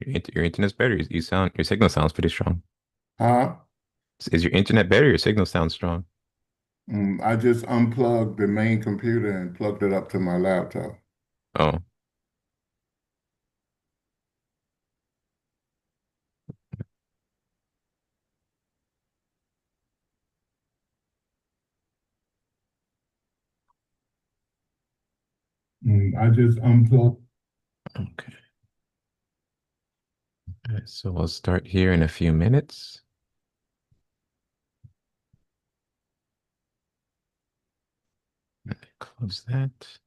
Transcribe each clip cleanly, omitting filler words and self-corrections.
Your internet's better. Your signal sounds pretty strong. Huh? Is your internet better? Your signal sounds strong. I just unplugged the main computer and plugged it up to my laptop. Oh, I just unplugged. okay. All right, so we'll start here in a few minutes. Okay, close that.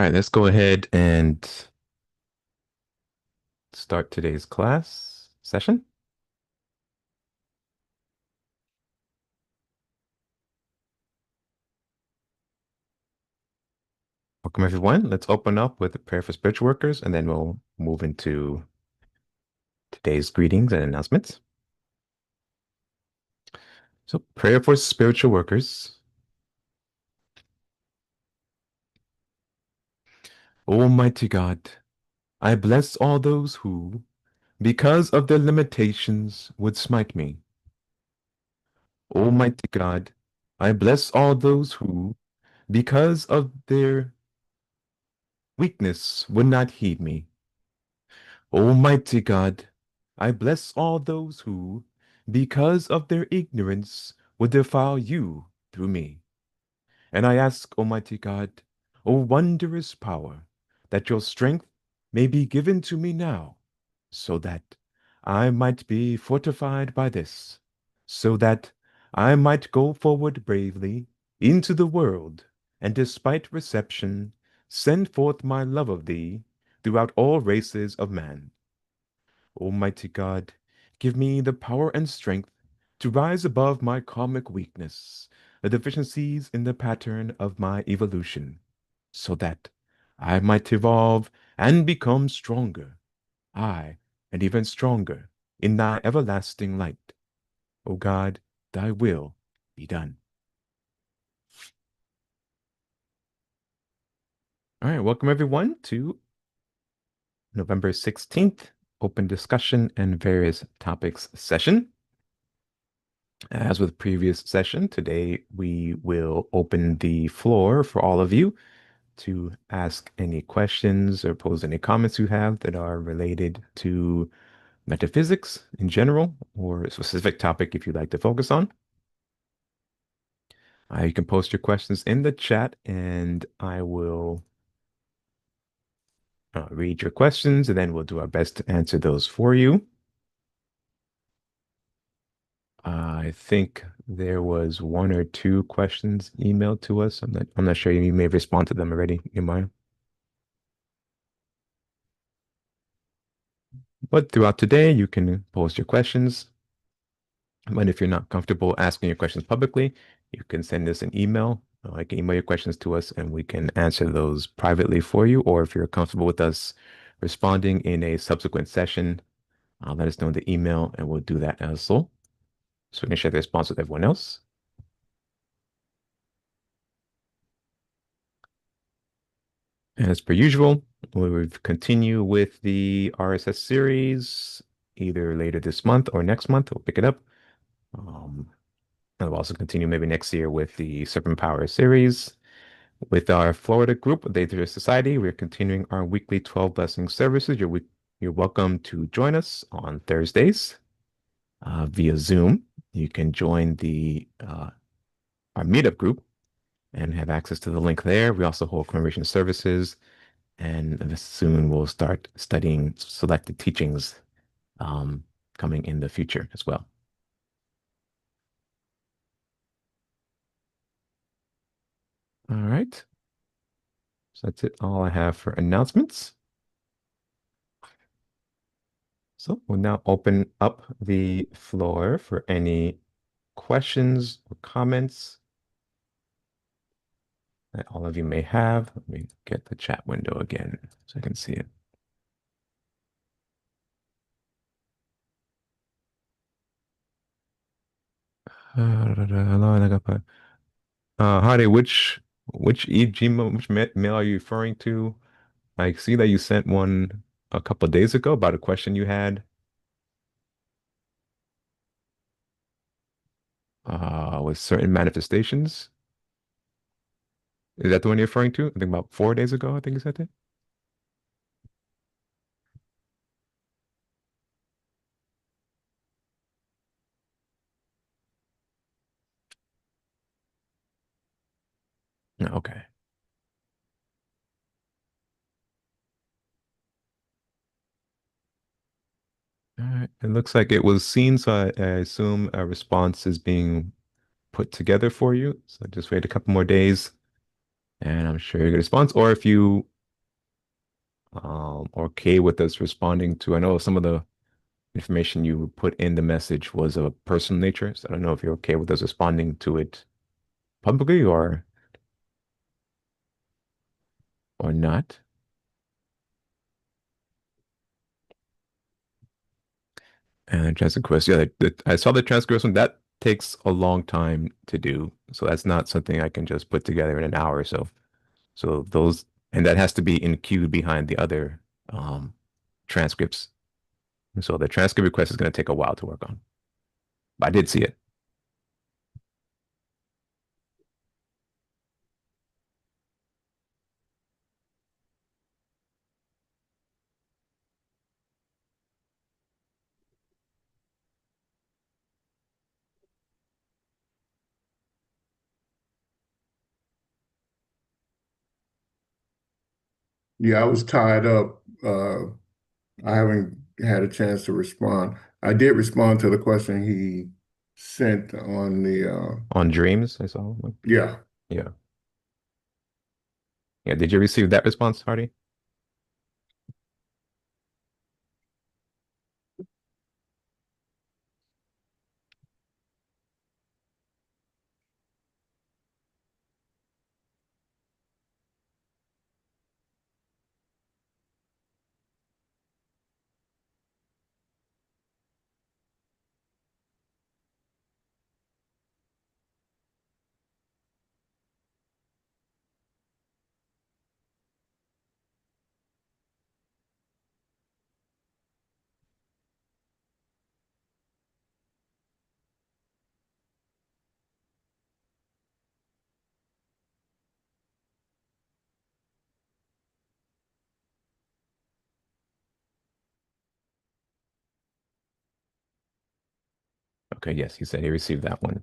right, let's go ahead and start today's class session. Welcome, everyone. Let's open up with a prayer for spiritual workers, and then we'll move into today's greetings and announcements. So, prayer for spiritual workers. Almighty God, I bless all those who, because of their limitations, would smite me. Almighty God, I bless all those who, because of their weakness, would not heed me. Almighty God, I bless all those who, because of their ignorance, would defile you through me. And I ask, Almighty God, O wondrous power, that your strength may be given to me now, so that I might be fortified by this, so that I might go forward bravely into the world, and despite reception, send forth my love of thee throughout all races of man. Almighty God, give me the power and strength to rise above my karmic weakness, the deficiencies in the pattern of my evolution, so that I might evolve and become stronger, I, and even stronger, in thy everlasting light. O God, thy will be done. All right, welcome everyone to November 16th, open discussion and various topics session. As with previous session, today we will open the floor for all of you to ask any questions or pose any comments you have that are related to metaphysics in general or a specific topic if you'd like to focus on. You can post your questions in the chat and I will read your questions and then we'll do our best to answer those for you. I think there was one or two questions emailed to us. I'm not sure you may have responded to them already, Imaya. But throughout today, you can post your questions. And if you're not comfortable asking your questions publicly, you can send us an email. You can email your questions to us and we can answer those privately for you. Or if you're comfortable with us responding in a subsequent session, let us know in the email and we'll do that as well. So we can share the response with everyone else. And as per usual, we will continue with the RSS series either later this month or next month. We'll pick it up. And we'll also continue maybe next year with the Serpent Power series. With our Florida group, the Data Society, we're continuing our weekly 12 blessing services. You're welcome to join us on Thursdays via Zoom. You can join our MeetUp group and have access to the link there. We also hold commemoration services, and soon we'll start studying selected teachings coming in the future as well. All right. So that's it. All I have for announcements. So we'll now open up the floor for any questions or comments that all of you may have. Let me get the chat window again so I can see it. Hadi, which mail are you referring to? I see that you sent one a couple of days ago about a question you had with certain manifestations. Is that the one you're referring to? I think about 4 days ago, I think you said it. Okay. All right. It looks like it was seen, so I assume a response is being put together for you. So just wait a couple more days, and I'm sure you get a response. Or if you Okay with us responding to, I know some of the information you put in the message was of a personal nature, so I don't know if you're okay with us responding to it publicly or not. And transcript, yeah, I saw the transcription. That takes a long time to do, so that's not something I can just put together in an hour or so. So those, and that has to be in queue behind the other transcripts. So the transcript request is going to take a while to work on. But I did see it. Yeah, I was tied up. I haven't had a chance to respond. I did respond to the question he sent on the On Dreams, I saw one. yeah. Yeah. Yeah. Did you receive that response, Hardy? Okay, yes, he said he received that one.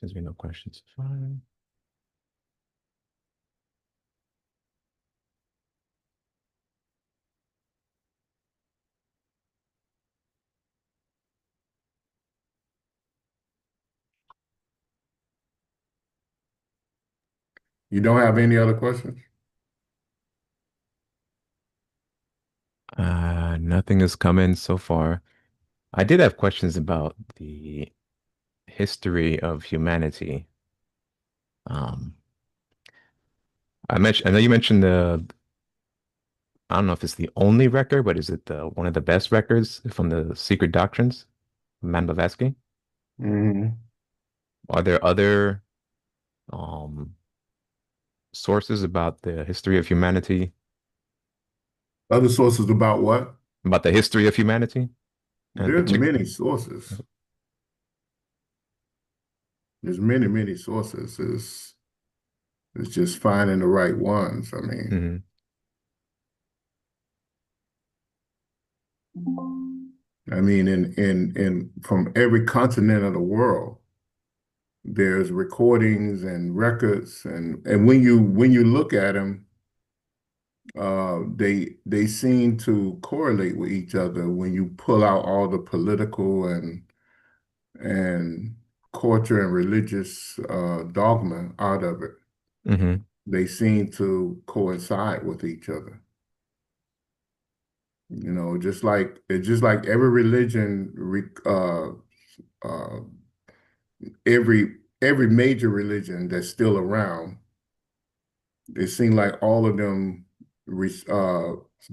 Says me no questions. Fine. You don't have any other questions? Nothing has come in so far. I did have questions about the history of humanity. Um, I know you mentioned I don't know if it's the only record, but is it the one of the best records from the Secret Doctrines, Man Blavatsky? Hmm. Are there other um sources about the history of humanity, Other sources about what? about the history of humanity, and There's particular? many sources. There's many, many sources. It's just finding the right ones. Hmm. In from every continent of the world, there's recordings and records, and when you look at them, they seem to correlate with each other when you pull out all the political and culture and religious dogma out of it. Hmm. They seem to coincide with each other. Just like every religion, uh, every major religion that's still around, it seemed like all of them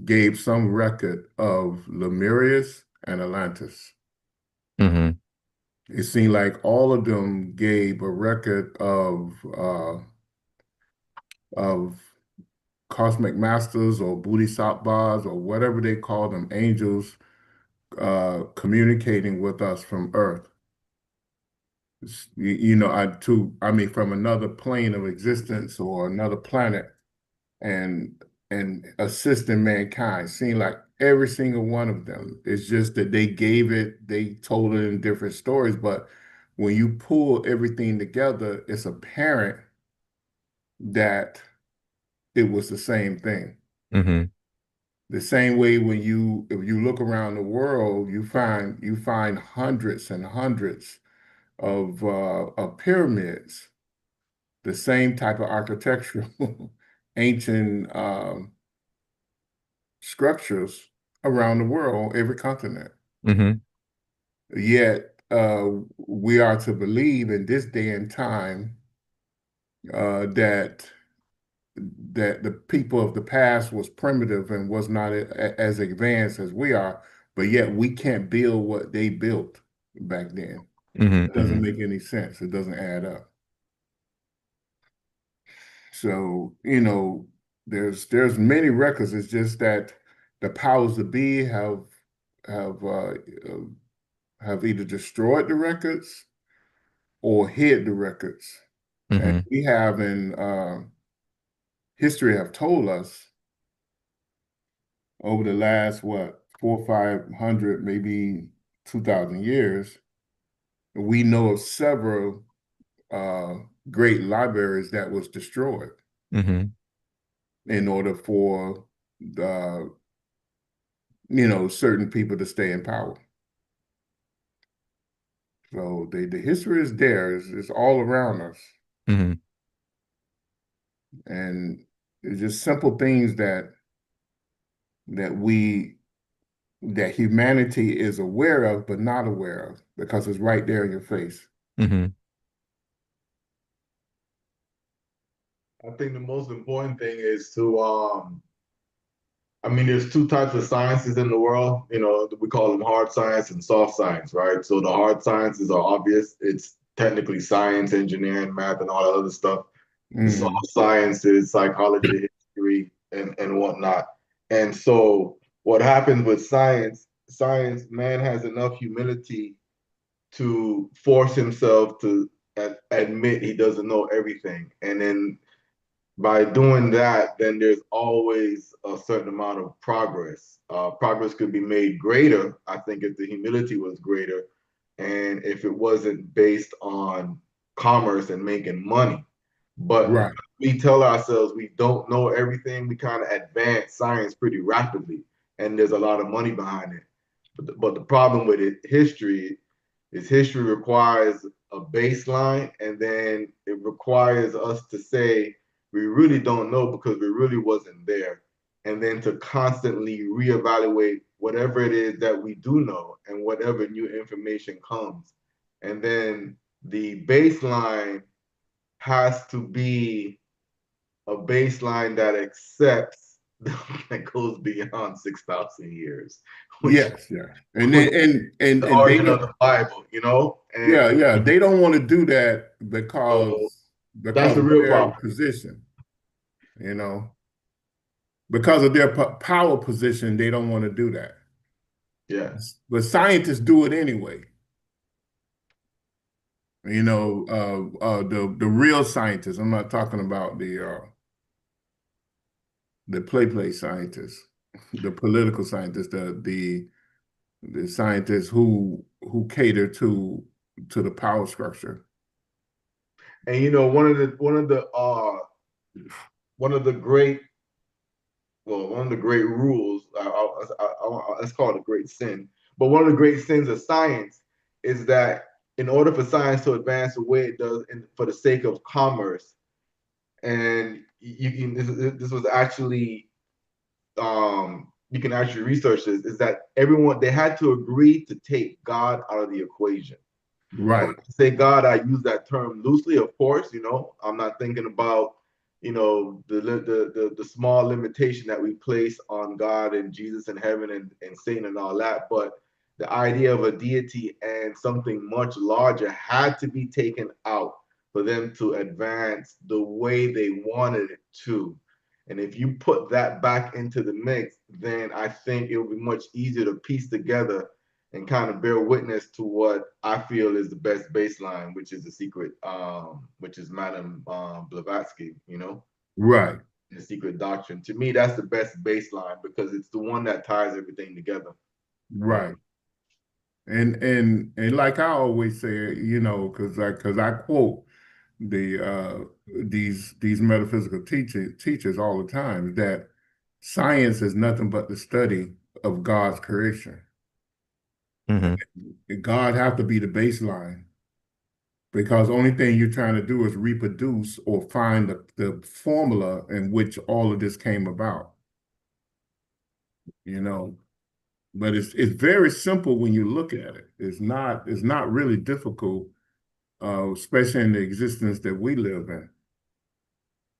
gave some record of Lemurius and Atlantis. Hmm. It seemed like all of them gave a record of cosmic masters or bodhisattvas or whatever they call them, angels communicating with us from Earth. I mean, from another plane of existence or another planet, and assisting mankind. Seemed like every single one of them. It's just that they told it in different stories, but when you pull everything together, it's apparent that it was the same thing. Hmm. The same way if you look around the world, you find hundreds and hundreds of pyramids, the same type of architectural ancient structures around the world, every continent. Hmm. Yet we are to believe in this day and time that the people of the past was primitive and was not as advanced as we are, but yet we can't build what they built back then. Hmm. It doesn't Hmm. make any sense. It doesn't add up. So, there's many records. It's just that the powers that be have have either destroyed the records or hid the records. And Hmm. we have in history have told us over the last, what, 400, 500, maybe 2,000 years, we know of several uh, great libraries that was destroyed Hmm. in order for the, certain people to stay in power. So the history is there. It's all around us. Hmm. And it's just simple things that we that humanity is aware of but not aware of because it's right there in your face. Hmm. I think the most important thing is to I mean, there's two types of sciences in the world. We call them hard science and soft science, right? So the hard sciences are obvious. It's technically science, engineering, math, and all that other stuff. The Hmm. soft sciences, psychology, history, and whatnot. And so what happens with science, man has enough humility to force himself to admit he doesn't know everything. And then by doing that, then there's always a certain amount of progress. Progress could be made greater, I think, if the humility was greater and if it wasn't based on commerce and making money. But Right. because we tell ourselves we don't know everything, we kind of advance science pretty rapidly, and there's a lot of money behind it. But the problem with it, history requires a baseline, and then it requires us to say we really don't know because we really wasn't there, and then to constantly reevaluate whatever it is that we do know and whatever new information comes. And then the baseline has to be a baseline that accepts that goes beyond 6,000 years, which Yes, yeah. And was then the and they origin of don't, the Bible, you know? And yeah, yeah, they don't want to do that so that's because the of real their problem. position, you know. Because of their power position, they don't want to do that. Yeah. But scientists do it anyway. The real scientists. I'm not talking about the play scientists, the political scientists, the scientists who cater to the power structure. And one of the great one of the great rules, let's call it a great sin, but one of the great sins of science is that in order for science to advance the way it does for the sake of commerce, and this was actually you can actually research this, is that everyone they had to agree to take God out of the equation. And when Right, I say God, I use that term loosely, of course. I'm not thinking about, the small limitation that we place on God and Jesus and heaven and Satan and all that. But the idea of a deity and something much larger had to be taken out for them to advance the way they wanted it to. And if you put that back into the mix, then I think it will be much easier to piece together and kind of bear witness to what I feel is the best baseline, which is the secret, which is Madame Blavatsky, right, the secret doctrine. To me, that's the best baseline because it's the one that ties everything together. right. And like I always say, because I quote the these metaphysical teachers all the time that science is nothing but the study of God's creation. Hmm. God have to be the baseline because only thing you're trying to do is reproduce or find the formula in which all of this came about, you know. But it's very simple when you look at it. It's not really difficult, especially in the existence that we live in.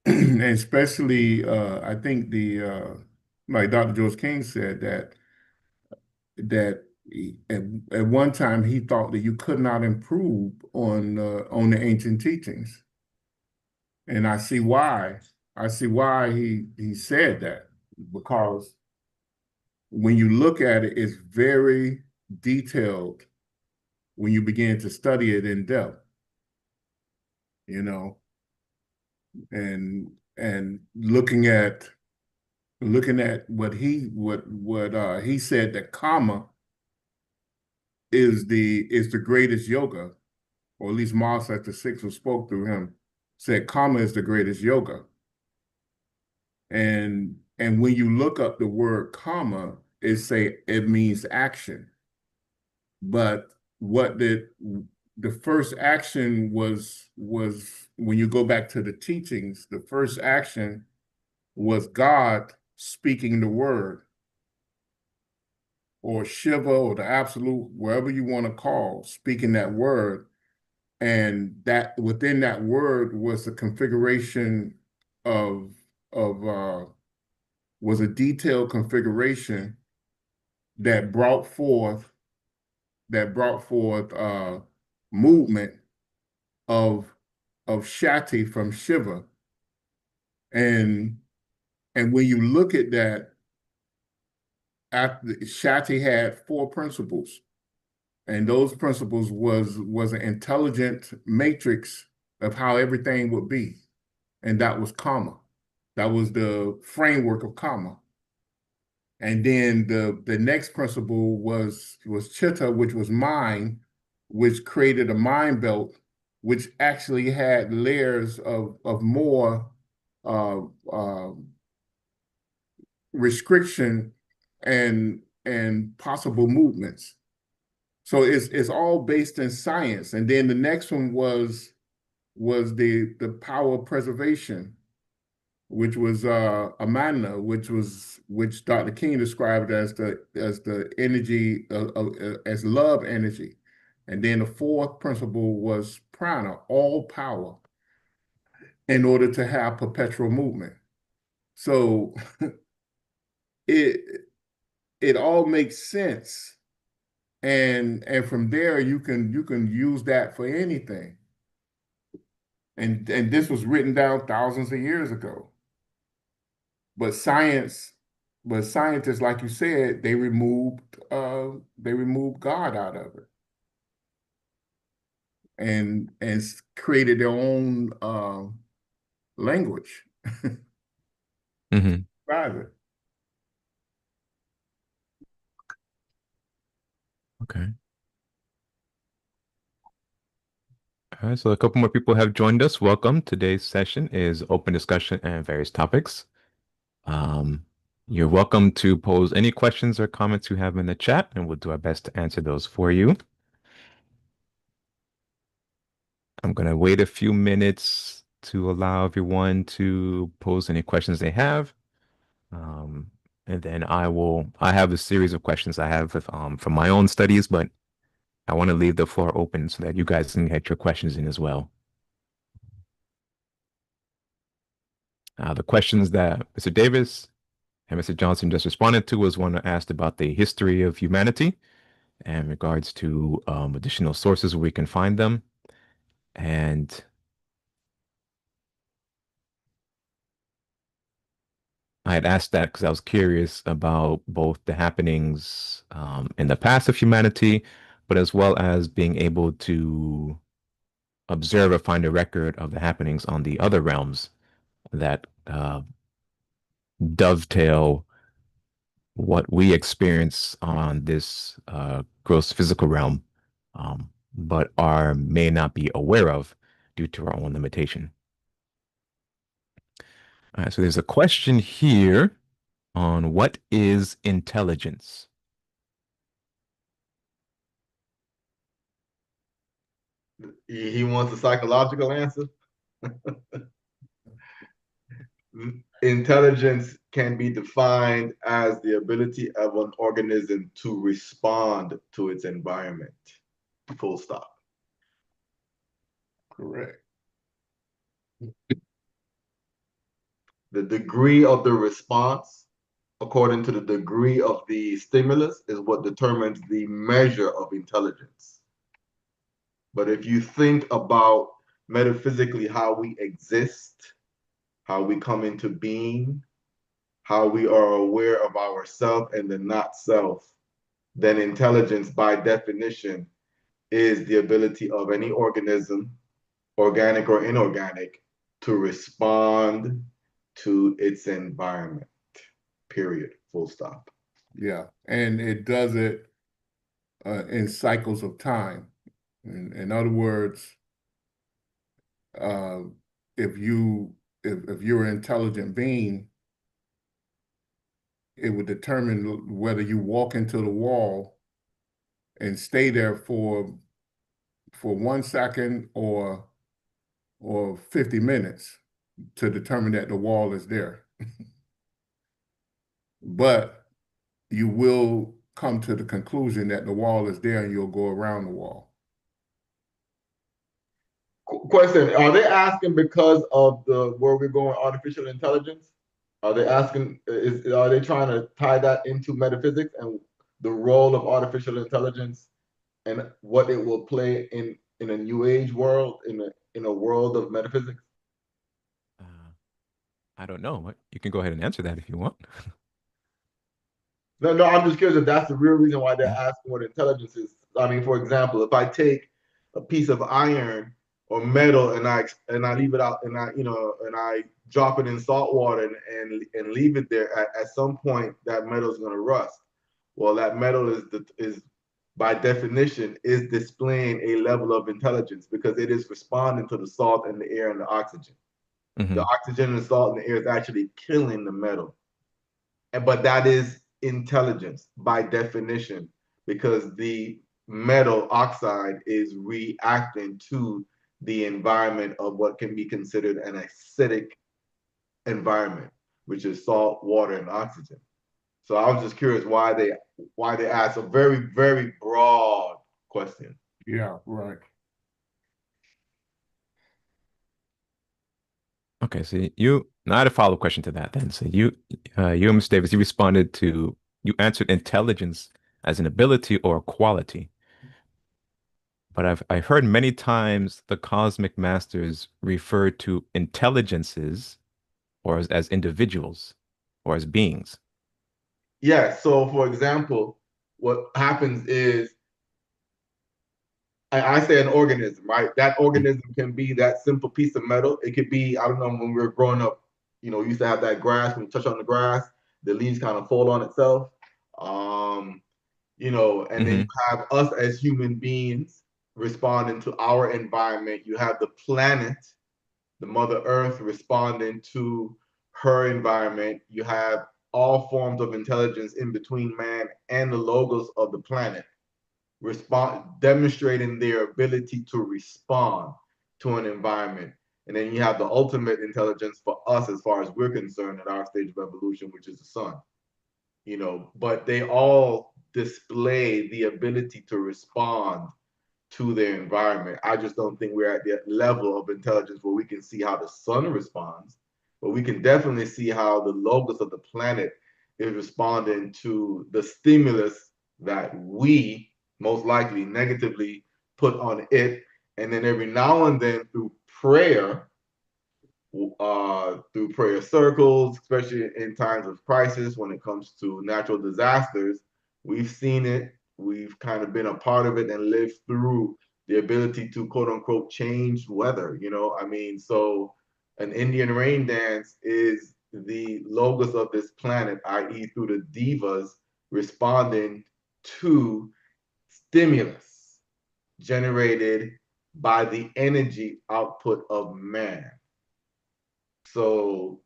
And especially I think the like Dr. George King said that at one time he thought that you could not improve on the ancient teachings, and I see why. I see why he said that because when you look at it, it's very detailed when you begin to study it in depth, you know, and looking at what he said that karma is the greatest yoga, or at least Mars at the six who spoke through him said karma is the greatest yoga. And when you look up the word karma, it means action. But what the first action was when you go back to the teachings, the first action was God speaking the word, or Shiva, or the absolute, wherever you want to call, speaking that word. And that within that word was a configuration of of was a detailed configuration that brought forth movement of Shakti from Shiva. And and when you look at that, after Shakti had four principles, and those principles was an intelligent matrix of how everything would be, and that was karma. That was the framework of karma. And then the next principle was chitta, which was mind, which created a mind belt, which actually had layers of more uh, uh, restriction and possible movements. So it's all based in science. And then the next one was the power of preservation, which was Amana, which Dr. King described as the energy as love energy. And then the fourth principle was prana, all power, in order to have perpetual movement. So it it all makes sense. And from there you can use that for anything. And this was written down thousands of years ago. But science, but scientists, like you said, they removed God out of it and created their own language. Hmm. Private. Okay. All right, so a couple more people have joined us. Welcome. Today's session is open discussion and various topics. Um, you're welcome to pose any questions or comments you have in the chat, and we'll do our best to answer those for you. I'm going to wait a few minutes to allow everyone to pose any questions they have. Um, and then I have a series of questions I have from my own studies, but I want to leave the floor open so that you guys can get your questions in as well. The questions that Mr. Davis and Mr. Johnson just responded to was one that asked about the history of humanity and in regards to additional sources where we can find them. And I had asked that because I was curious about both the happenings in the past of humanity, but as well as being able to observe or find a record of the happenings on the other realms that dovetail what we experience on this gross physical realm, but are may not be aware of due to our own limitation. All right, so there's a question here on what is intelligence? He wants a psychological answer. Intelligence can be defined as the ability of an organism to respond to its environment. Full stop. Correct. The degree of the response, according to the degree of the stimulus, is what determines the measure of intelligence. But if you think about metaphysically how we exist, how we come into being, how we are aware of ourself and the not self, then intelligence by definition is the ability of any organism, organic or inorganic, to respond to its environment. Period. Full stop. Yeah. And it does it in cycles of time. In other words, uh, if if you're an intelligent being, it would determine whether you walk into the wall and stay there for 1 second or 50 minutes to determine that the wall is there. But you will come to the conclusion that the wall is there and you'll go around the wall. Question: are they asking because of the where we're going, artificial intelligence? Are they asking? Are they trying to tie that into metaphysics and the role of artificial intelligence and what it will play in a new age world, in a world of metaphysics? Uh, I don't know. You can go ahead and answer that if you want. No, no, I'm just curious if that's the real reason why they're asking what intelligence is. I mean, for example, if I take a piece of iron or metal and I leave it out and I drop it in salt water and leave it there, at some point that metal is going to rust. Well, that metal is by definition is displaying a level of intelligence because it is responding to the salt and the air and the oxygen. The Hmm. oxygen and the salt and the air is actually killing the metal. But that is intelligence by definition because the metal oxide is reacting to the environment of what can be considered an acidic environment, which is salt, water, and oxygen. So I was just curious why they asked a very, very broad question. Yeah, right. Okay, so Now I had a follow-up question to that then. So Mr. Davis, you answered intelligence as an ability or a quality. But I've heard many times the cosmic masters refer to intelligences or as individuals or as beings. Yeah, so for example, what happens is I say an organism, right? That organism can be that simple piece of metal. It could be, I don't know, when we were growing up, we used to have that grass, when you touch on the grass, the leaves kind of fold on itself. Um, and then you Mm-hmm. have us as human beings responding to our environment. You have the planet, the Mother Earth responding to her environment. You have all forms of intelligence in between man and the logos of the planet demonstrating their ability to respond to an environment. And then you have the ultimate intelligence for us as far as we're concerned at our stage of evolution, which is the sun. But they all display the ability to respond to their environment. I just don't think we're at that level of intelligence where we can see how the sun responds, but we can definitely see how the logos of the planet is responding to the stimulus that we most likely negatively put on it. And then every now and then through prayer circles, especially in times of crisis when it comes to natural disasters. We've seen it, we've kind of been a part of it and lived through the ability to quote unquote change weather. I mean, so an Indian rain dance is the logos of this planet, i.e., through the divas responding to stimulus generated by the energy output of man. So,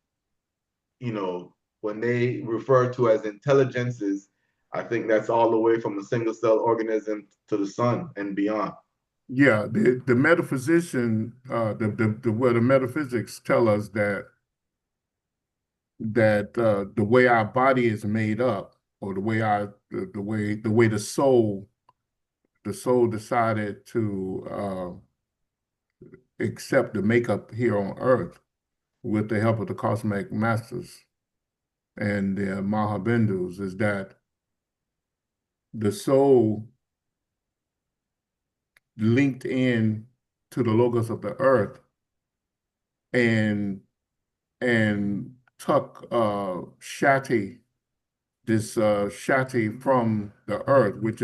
when they refer to as intelligences, I think that's all the way from a single cell organism to the sun and beyond. Yeah, the metaphysician, the metaphysics tell us that the way our body is made up, or the way the soul decided to accept the makeup here on Earth with the help of the cosmic masters and the Mahabindus, is that the soul linked in to the logos of the earth and took Shati from the earth, which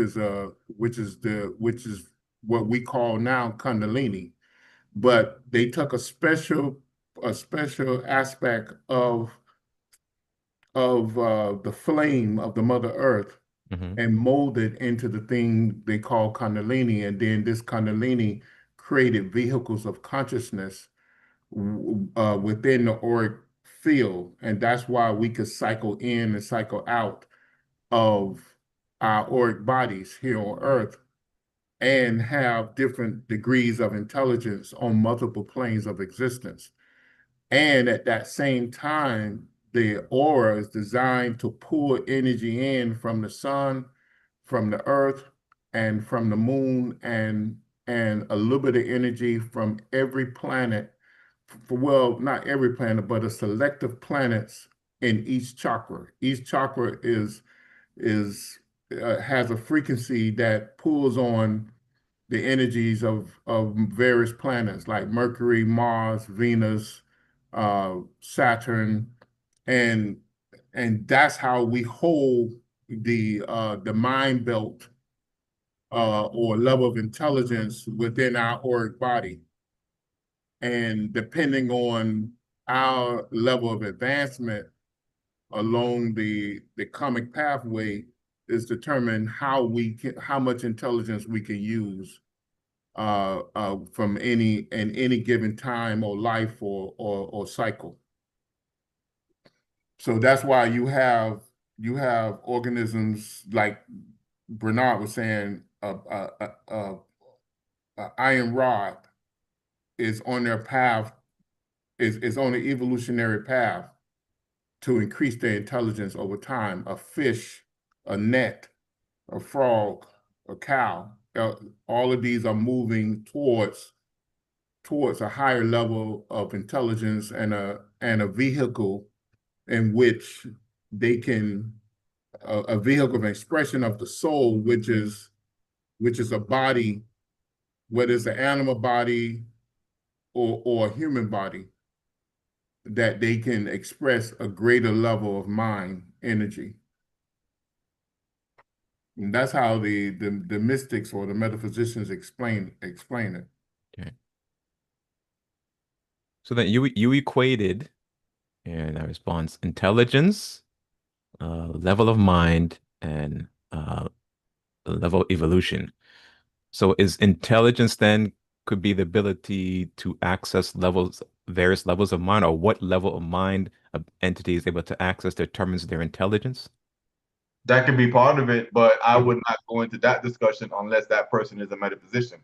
is what we call now Kundalini. But they took a special aspect of the flame of the Mother Earth Mm-hmm. and molded into the thing they call Kundalini. And then this Kundalini created vehicles of consciousness within the auric field. And that's why we could cycle in and cycle out of our auric bodies here on Earth and have different degrees of intelligence on multiple planes of existence. And at that same time, the aura is designed to pull energy in from the sun, from the earth, and from the moon, and a little bit of energy from every planet. Well, not every planet, but a selective planets in each chakra. Each chakra is has a frequency that pulls on the energies of various planets like Mercury, Mars, Venus, Saturn, and that's how we hold the mind belt or level of intelligence within our auric body. And depending on our level of advancement along the karmic pathway is determined how much intelligence we can use from any given time or life or cycle. So that's why you have organisms like Bernard was saying, iron rod is on their path, is on the evolutionary path to increase their intelligence over time. A fish, a net, a frog, a cow, all of these are moving towards a higher level of intelligence and and a vehicle in which they can a vehicle of expression of the soul, which is a body, whether it's an animal body or a human body, that they can express a greater level of mind energy. And that's how the mystics or the metaphysicians explain it. Okay. So then you equated, and I response, intelligence, level of mind, and level of evolution. So is intelligence then could be the ability to access various levels of mind, or what level of mind a entity is able to access determines their intelligence? That can be part of it, but I Mhm. would not go into that discussion unless that person is a metaphysician.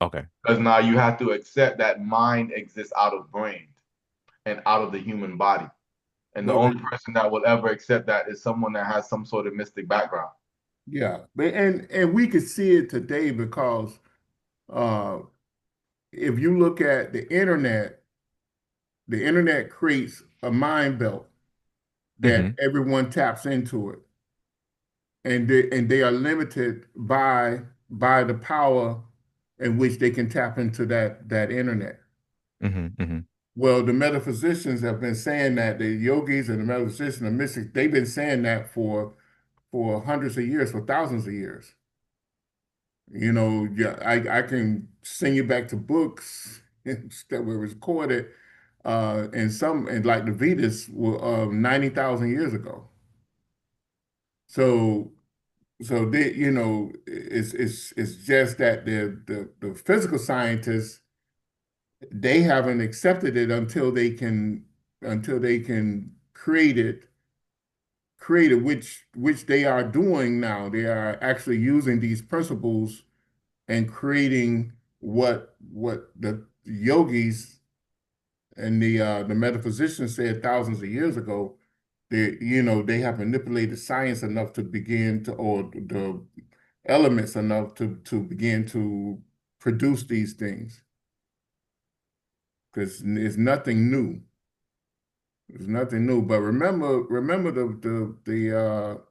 Okay. Because now you have to accept that mind exists out of brain and out of the human body. And the But only person that will ever accept that is someone that has some sort of mystic background. yeah, but and we could see it today because uh, if you look at the internet creates a mind belt that Hmm. everyone taps into it, and they are limited by the power in which they can tap into that internet. Hmm. Hmm. Well, the metaphysicians have been saying that the yogis and the metaphysicians, the mystics, they've been saying that for hundreds of years, for thousands of years. Yeah, I can send you back to books that were recorded, and like the Vedas were 90,000 years ago. So it's just that the physical scientists, they haven't accepted it until they can create it, which they are doing now. They are actually using these principles and creating what the yogis and the metaphysicians said thousands of years ago. They have manipulated science enough to begin to, or the elements enough to begin to produce these things, because it's nothing new. It's nothing new. But remember the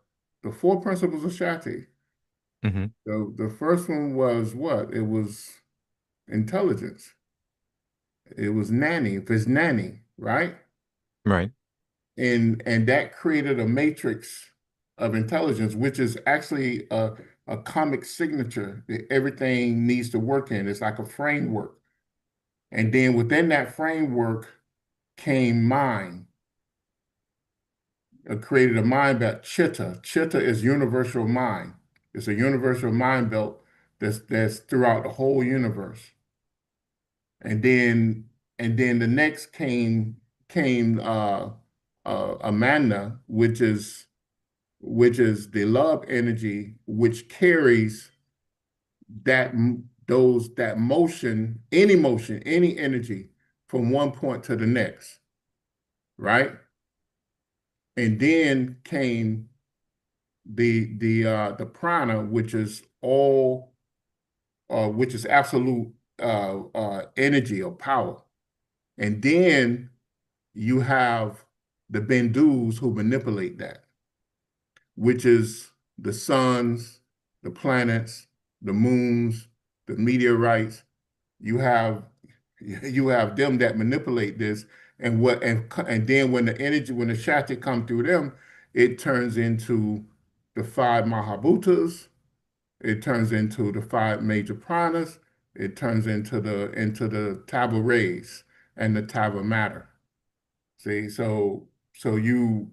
four principles of Shakti. Hmm. The first one was what? It was intelligence. It was nanny. If it's nanny, right? Right. And that created a matrix of intelligence, which is actually a comic signature that everything needs to work in. It's like a framework. And then within that framework came mind, created a mind belt, chitta. Chitta is universal mind. It's a universal mind belt that's throughout the whole universe. And then the next came Amanda, which is the love energy, which carries that motion, any energy from one point to the next, right? And then came the prana, which is absolute energy or power. And then you have the Bindus who manipulate that, which is the suns, the planets, the moons, the meteorites. You have you have them that manipulate this, and then when the Shakti come through them, it turns into the five Mahabhutas. It turns into the five major pranas. It turns into the Taba rays and the Taba matter. See, so you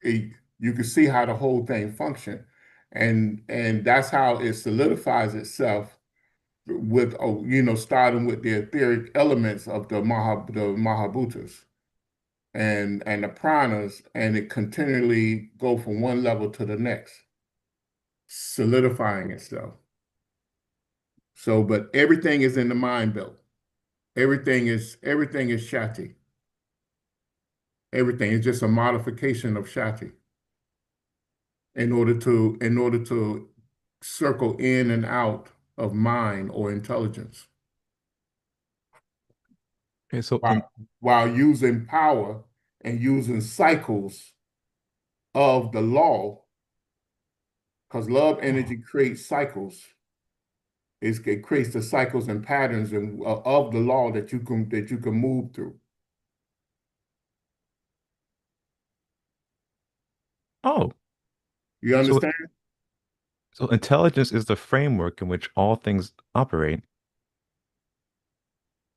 can see how the whole thing function, and that's how it solidifies itself with starting with the etheric elements of the Mahabhutas and the pranas, and it continually go from one level to the next, solidifying itself. So, but everything is in the mind belt. Everything is Shakti. Everything is just a modification of Shakti in order to circle in and out of mind or intelligence. Okay, so in while using power and using cycles of the law, because love oh, energy creates cycles. It creates the cycles and patterns of the law that you can move through. oh, You so understand? so intelligence is the framework in which all things operate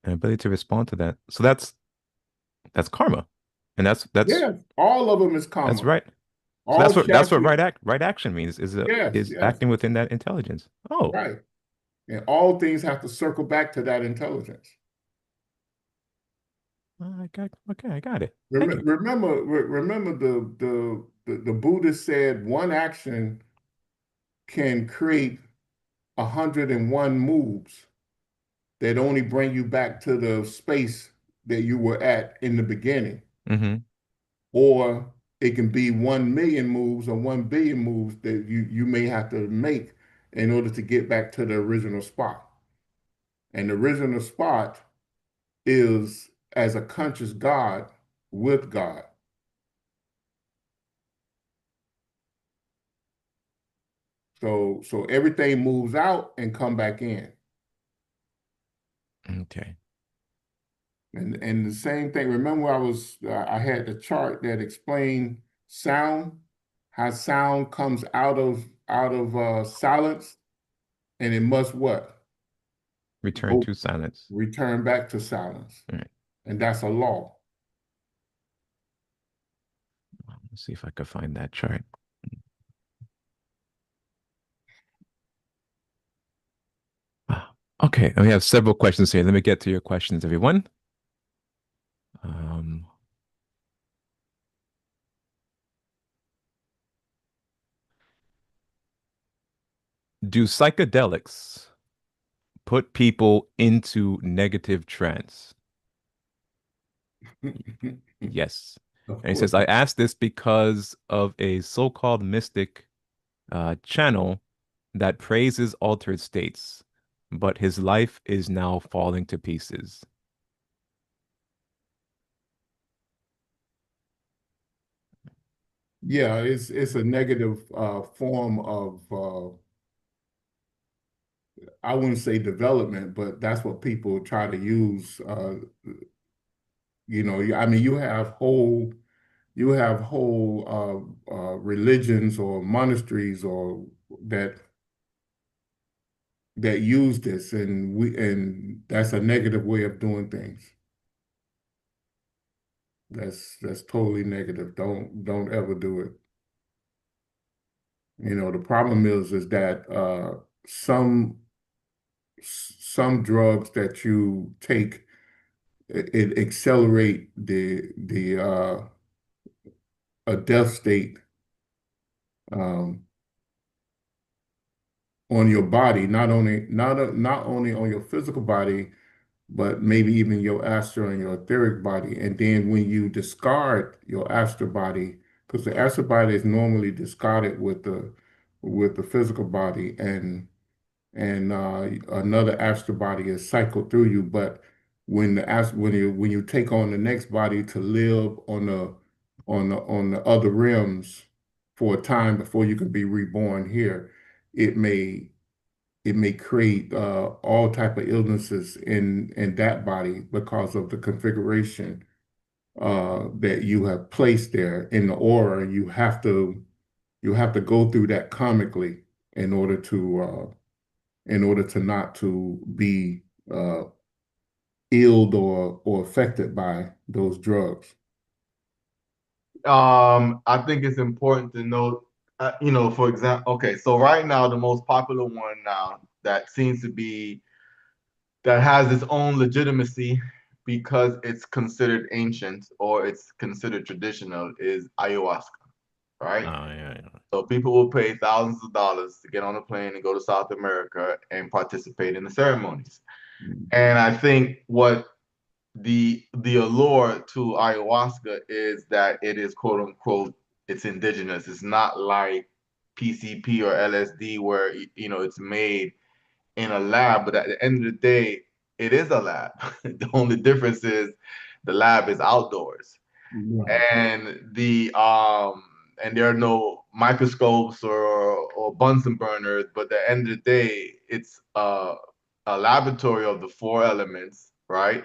and ability to respond to that. So that's karma. And Yes, all of them is that's karma. right. So All that's what chapters. right action means Yes, is yes, acting within that intelligence. Oh, right. And all things have to circle back to that intelligence. I got okay, I got it. Thank you. Remember the Buddhist said one action can create 101 moves that only bring you back to the space that you were at in the beginning. Mm-hmm. Or it can be 1 million moves or 1 billion moves that you may have to make in order to get back to the original spot. And the original spot is as a conscious God with God. So everything moves out and come back in. Okay. And the same thing. Remember, I had the chart that explained sound, how sound comes out of silence, and it must what? Return Go to silence. return back to silence, All right. and that's a law. Let's see if I can find that chart. Ah, okay, and we have several questions here. Let me get to your questions, everyone. Um, do psychedelics put people into negative trance? Yes. Of And he course. says, I asked this because of a so-called mystic channel that praises altered states, but his life is now falling to pieces. Yeah, it's a negative form of I wouldn't say development, but that's what people try to use. I mean, you have whole religions or monasteries or that that use this, and that's a negative way of doing things. That's totally negative. Don't ever do it. The problem is that some drugs that you take it accelerate the a death state um, on your body, not only on your physical body, but maybe even your astral and your etheric body. And then when you discard your astral body, because the astral body is normally discarded with the physical body, and another astral body is cycled through you. But when you take on the next body to live on the other realms for a time before you can be reborn here, it may it may create all type of illnesses in that body because of the configuration that you have placed there in the aura. You have to go through that karmically in order to not to be ill or affected by those drugs. I think it's important to note, for example, okay, so right now the most popular one now that seems to be that has its own legitimacy because it's considered ancient or it's considered traditional is ayahuasca, right? Oh, yeah, yeah. So people will pay thousands of dollars to get on a plane and go to South America and participate in the ceremonies. And I think what the allure to ayahuasca is that it is quote unquote it's indigenous. It's not like PCP or LSD where it's made in a lab, but at the end of the day, it is a lab. The only difference is the lab is outdoors. Right. And there are no microscopes or Bunsen burners, but at the end of the day, it's a laboratory of the four elements, right?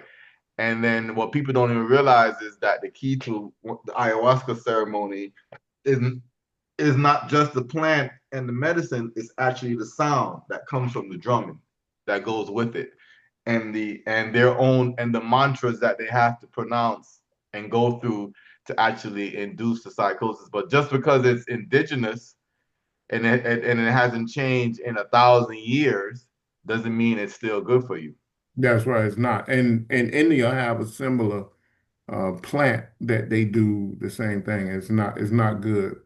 And then what people don't even realize is that the key to the ayahuasca ceremony is is not just the plant and the medicine, it's actually the sound that comes from the drumming that goes with it, and their own and the mantras that they have to pronounce and go through to actually induce the psychosis. But just because it's indigenous and it hasn't changed in 1,000 years doesn't mean it's still good for you. That's right. It's not. And India have a similar plant that they do the same thing. It's not good.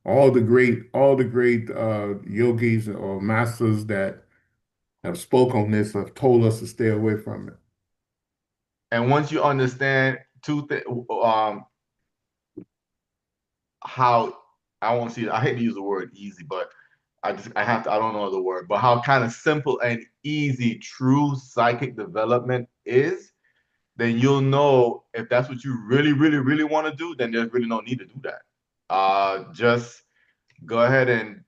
All the great yogis or masters that have spoke on this have told us to stay away from it. And once you understand two things, how I won't see it. I hate to use the word easy, but I don't know the word, but how kind of simple and easy true psychic development is, then you'll know if that's what you really, really, really want to do, then there's really no need to do that. Just go ahead and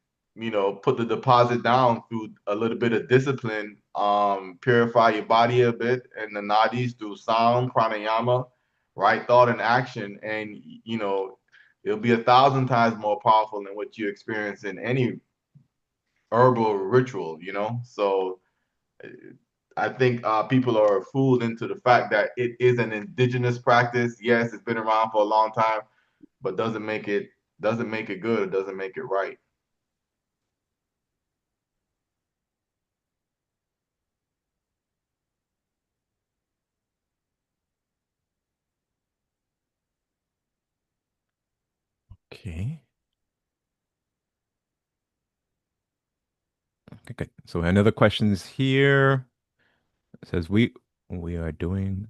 put the deposit down through a little bit of discipline, purify your body a bit and the nadis through sound, pranayama, right thought and action, and it'll be 1,000 times more powerful than what you experience in any herbal ritual. So I think people are fooled into the fact that it is an indigenous practice. Yes, it's been around for a long time, but doesn't make it good. It doesn't make it right. Okay. Okay, good. So another question's here. It says we are doing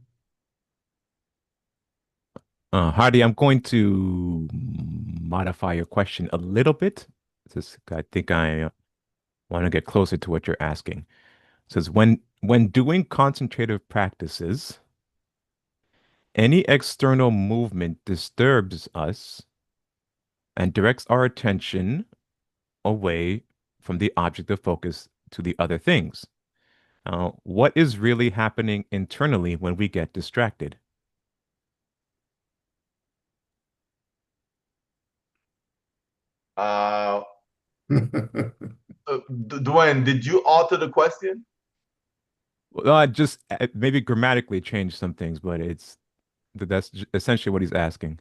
Hardy, I'm going to modify your question a little bit. Just I think I want to get closer to what you're asking. It says when doing concentrative practices, any external movement disturbs us and directs our attention away from the object of focus to the other things. What is really happening internally when we get distracted? Uh, Dwayne, did you alter the question? Well, I just maybe grammatically change some things, but essentially what he's asking.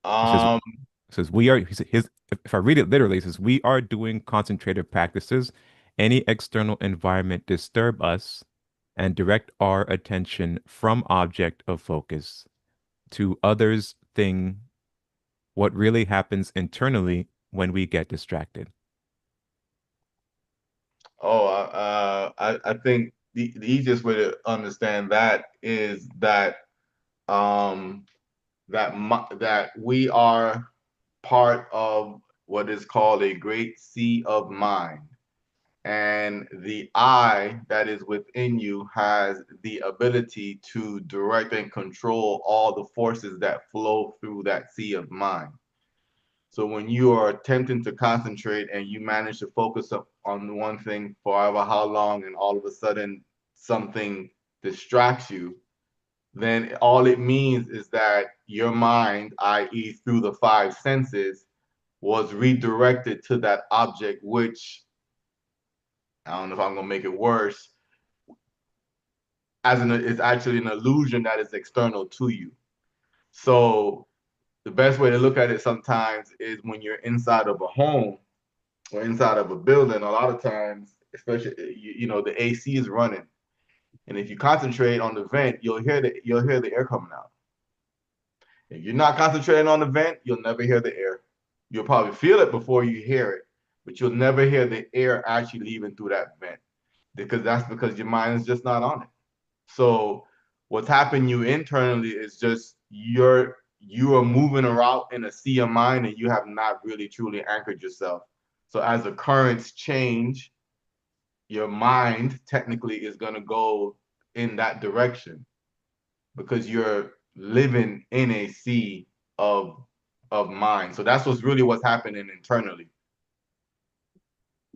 He says, Um, we are, he said, if I read it literally, it says, we are doing concentrative practices. Any external environment disturb us and direct our attention from object of focus to others, thing, what really happens internally when we get distracted. I think the easiest way to understand that is that um, that we are part of what is called a great sea of mind. And the I that is within you has the ability to direct and control all the forces that flow through that sea of mind. So when you are attempting to concentrate and you manage to focus up on one thing for however how long, and all of a sudden something distracts you, then all it means is that your mind, i.e., through the five senses, was redirected to that object, which I don't know if I'm gonna make it worse, it's actually an illusion that is external to you. So the best way to look at it sometimes is when you're inside of a home or inside of a building. A lot of times, especially the AC is running, and if you concentrate on the vent, you'll hear the air coming out. If you're not concentrating on the vent, you'll never hear the air. You'll probably feel it before you hear it, but you'll never hear the air actually leaving through that vent because your mind is just not on it. So what's happening you internally is just you are moving around in a sea of mind and you have not really truly anchored yourself. So as the currents change, your mind technically is going to go in that direction because you're living in a sea of mind. So that's what's happening internally.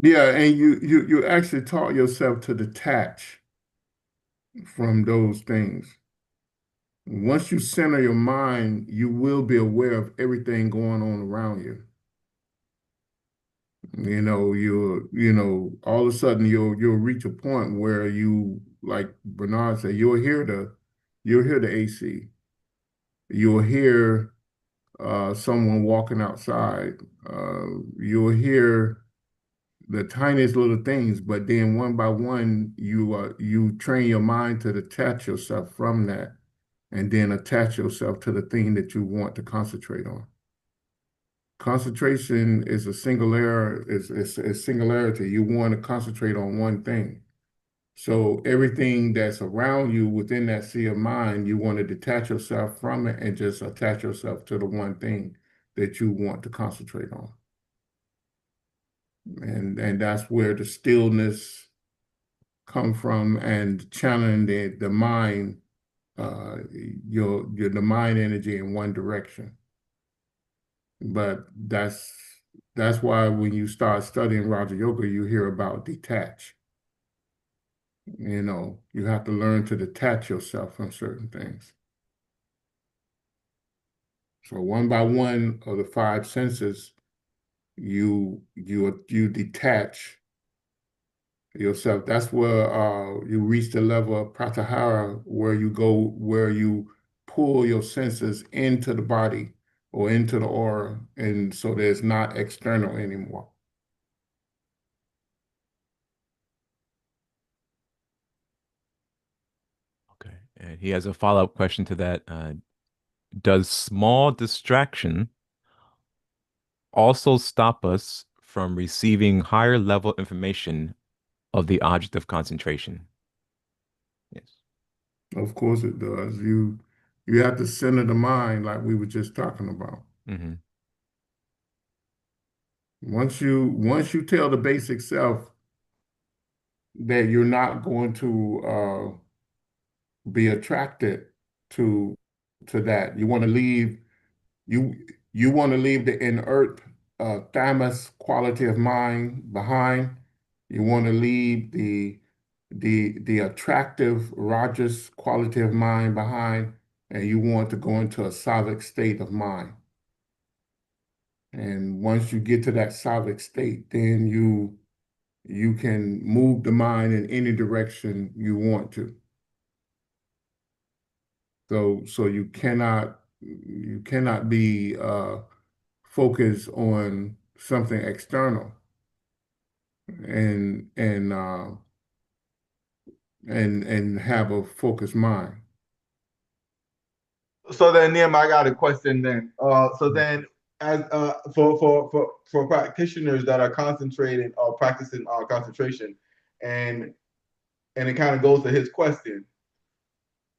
Yeah, and you actually taught yourself to detach from those things. Once you center your mind, you will be aware of everything going on around you. All of a sudden you'll reach a point where you, like Bernard said, you'll hear the AC. You'll hear someone walking outside. You'll hear the tiniest little things, but then one by one, you train your mind to detach yourself from that, and then attach yourself to the thing that you want to concentrate on. Concentration is a singular is singularity. You want to concentrate on one thing. So everything that's around you within that sea of mind, you want to detach yourself from it and just attach yourself to the one thing that you want to concentrate on. And that's where the stillness come from, and channeling the mind, your the mind energy in one direction. But that's why when you start studying Raja Yoga, you hear about detach. You have to learn to detach yourself from certain things. So one by one of the five senses, you detach yourself. That's where you reach the level of pratyahara, where you pull your senses into the body or into the aura, and so there's not external anymore. Okay. And he has a follow-up question to that. Does small distraction also stop us from receiving higher level information of the object of concentration? Yes. Of course it does. You have to center the mind like we were just talking about. Hmm. Once you tell the basic self that you're not going to be attracted to that, you you want to leave the inert thymus quality of mind behind. You want to leave the attractive rajas quality of mind behind, and you want to go into a sattvic state of mind. And once you get to that sattvic state, then you can move the mind in any direction you want to. So you cannot be focused on something external and and uh, and have a focused mind. So then, Nehemiah, I got a question then. So then, as for practitioners that are concentrating or practicing concentration, and it kind of goes to his question.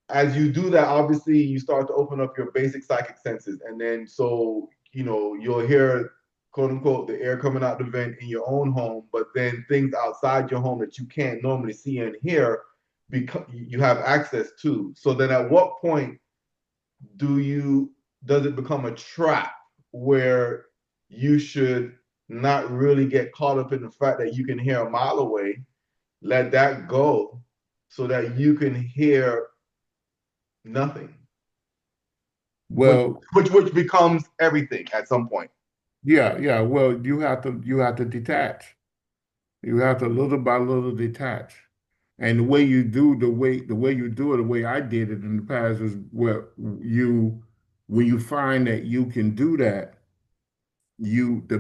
As you do that, obviously you start to open up your basic psychic senses, and then so you'll hear quote unquote the air coming out the vent in your own home, but then things outside your home that you can't normally see and hear because you have access to. So then, at what point does it become a trap where you should not really get caught up in the fact that you can hear a mile away, let that go so that you can hear nothing, which Well, which becomes everything at some point. yeah, yeah. Well, you have to detach. You have to little by little detach. And the way you do it, the way I did it in the past is where you when you find that you can do that, the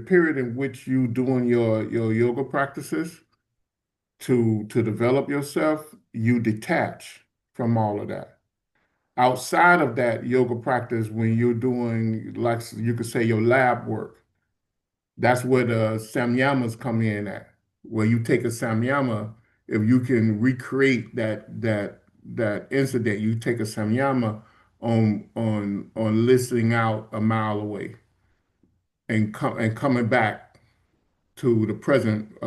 period in which you doing your yoga practices to develop yourself, you detach from all of that. Outside of that yoga practice, when you're doing, like you could say, your lab work, that's where the samyamas come in at. Where you take a samyama, if you can recreate that incident, you take a samyama on listening out a mile away and coming back. to the present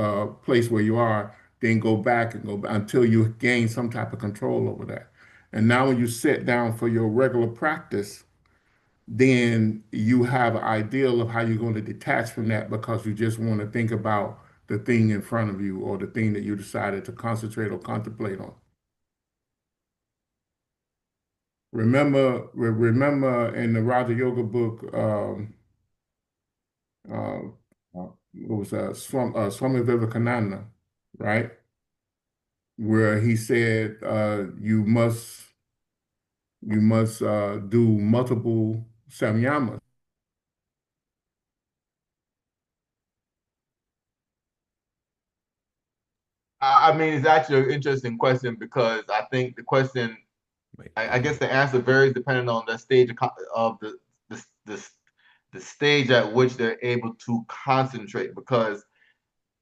place where you are, then go back and go back until you gain some type of control over that. And now when you sit down for your regular practice, then you have an ideal of how you're going to detach from that because you just want to think about the thing in front of you or the thing that you decided to concentrate or contemplate on. Remember in the Raja Yoga book, it was Swami Vivekananda, right? Where he said you must do multiple samyamas. I mean, it's actually an interesting question because I think the question, Wait, I guess the answer varies depending on the stage of the, the the stage at which they're able to concentrate. Because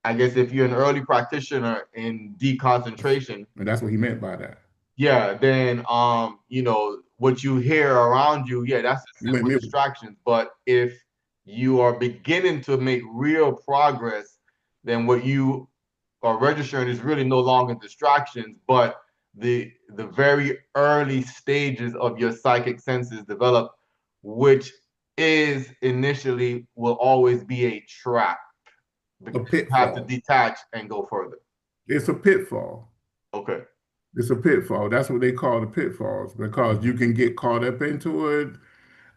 I guess if you're an early practitioner in deconcentration, And that's what he meant by that. yeah, then what you hear around you, yeah, that's You just meant simple me. distractions. But if you are beginning to make real progress, then what you are registering is really no longer distractions, but the very early stages of your psychic senses develop, which is initially will always be a trap A because you have to pitfall. detach and go further. It's a pitfall. Okay. It's a pitfall. That's what they call the pitfalls because you can get caught up into it,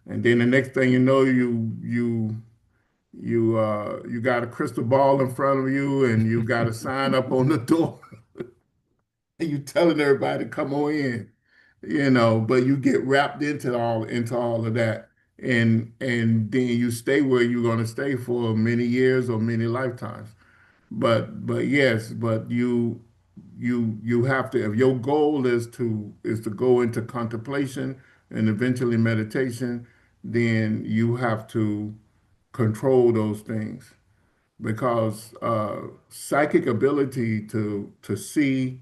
and then the next thing you know, you got a crystal ball in front of you, and you got a sign up on the door, and you telling everybody to come on in, But you get wrapped into all of that, and then you stay where you're going to stay for many years or many lifetimes. But yes, but you have to if your goal is to go into contemplation and eventually meditation, then you have to control those things because psychic ability to see,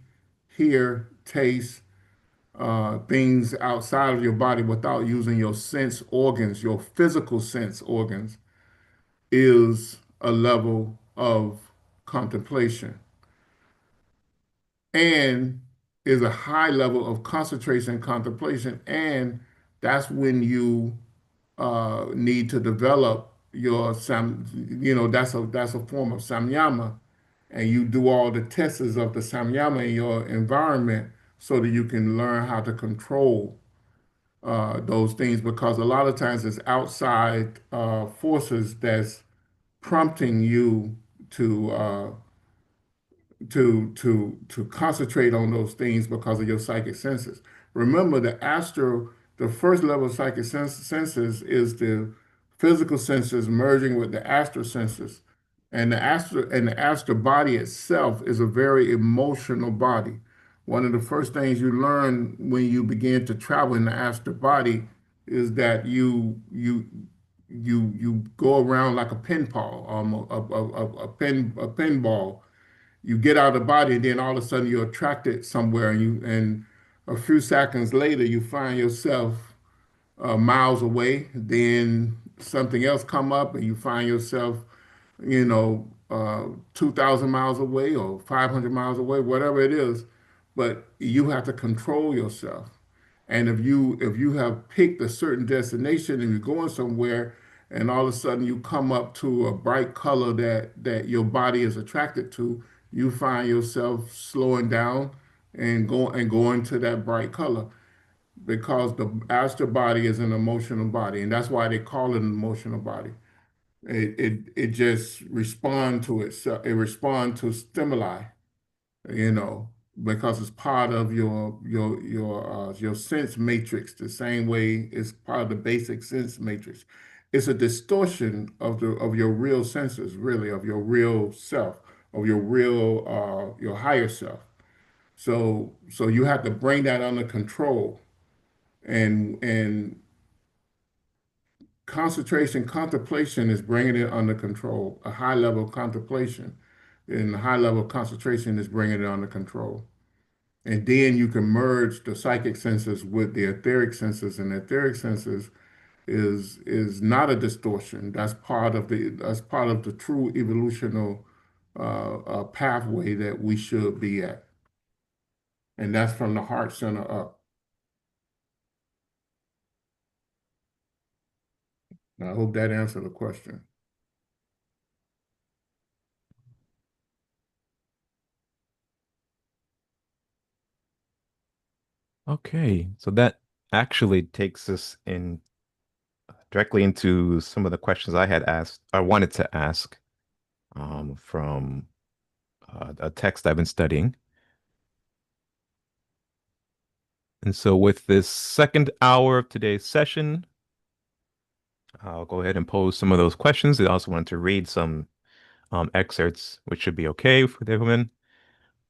hear, taste things outside of your body without using your sense organs, your physical sense organs, is a level of contemplation and is a high level of concentration and contemplation. And that's when you need to develop your that's a form of samyama, and you do all the tests of the samyama in your environment so that you can learn how to control those things because a lot of times it's outside forces that's prompting you to to concentrate on those things because of your psychic senses. Remember, the first level of psychic senses is the physical senses merging with the astral senses, and the astral body itself is a very emotional body. One of the first things you learn when you begin to travel in the astral body is that you go around like a pinball, a pinball. You get out of the body, and then all of a sudden you're attracted somewhere, and a few seconds later you find yourself miles away. Then something else come up, and you find yourself, 2,000 miles away or 500 miles away, whatever it is. But you have to control yourself. And if you have picked a certain destination and you're going somewhere, and all of a sudden you come up to a bright color that your body is attracted to, you find yourself slowing down and going to that bright color because the astral body is an emotional body, and that's why they call it an emotional body. It just responds to itself. It responds to stimuli, you know, because it's part of your sense matrix, the same way it's part of the basic sense matrix. It's a distortion of your real senses, really, of your real self, of your higher self. So you have to bring that under control and concentration, contemplation is bringing it under control. A high level of contemplation and a high level of concentration is bringing it under control. And then you can merge the psychic senses with the etheric senses, and the etheric senses is not a distortion. That's part of the true evolutional pathway that we should be at, and that's from the heart center up. I hope that answered the question. Okay, so that actually takes us in directly into some of the questions I had asked, I wanted to ask from a text I've been studying. And so, with this second hour of today's session, I'll go ahead and pose some of those questions. I also wanted to read some excerpts, which should be okay for everyone.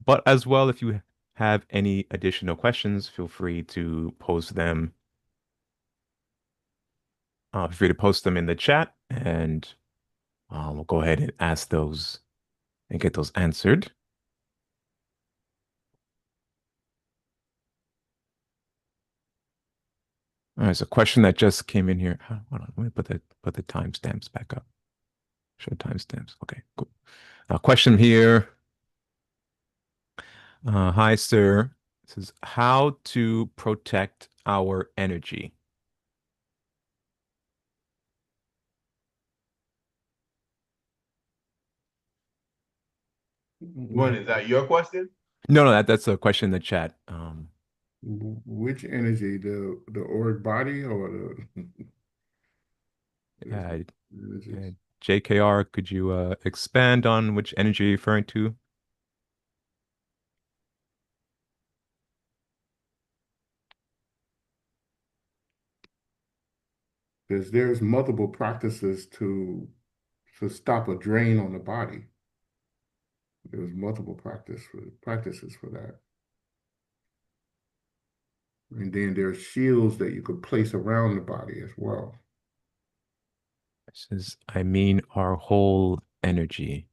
But as well, if you have any additional questions, feel free to post them. Feel free to post them in the chat, and we'll go ahead and ask those and get those answered. There's a question that just came in here. Hold on, let me put the timestamps back up. Show timestamps. Okay, cool. A question here. Hi, sir. It says how to protect our energy. When is that your question? No, that's a question in the chat. Which energy, the auric body or the there's Uh, energies? JKR, could you expand on which energy you're referring to? There's multiple practices to stop a drain on the body. There's multiple practices for that. And then there are shields that you could place around the body as well. It says, I mean our whole energy.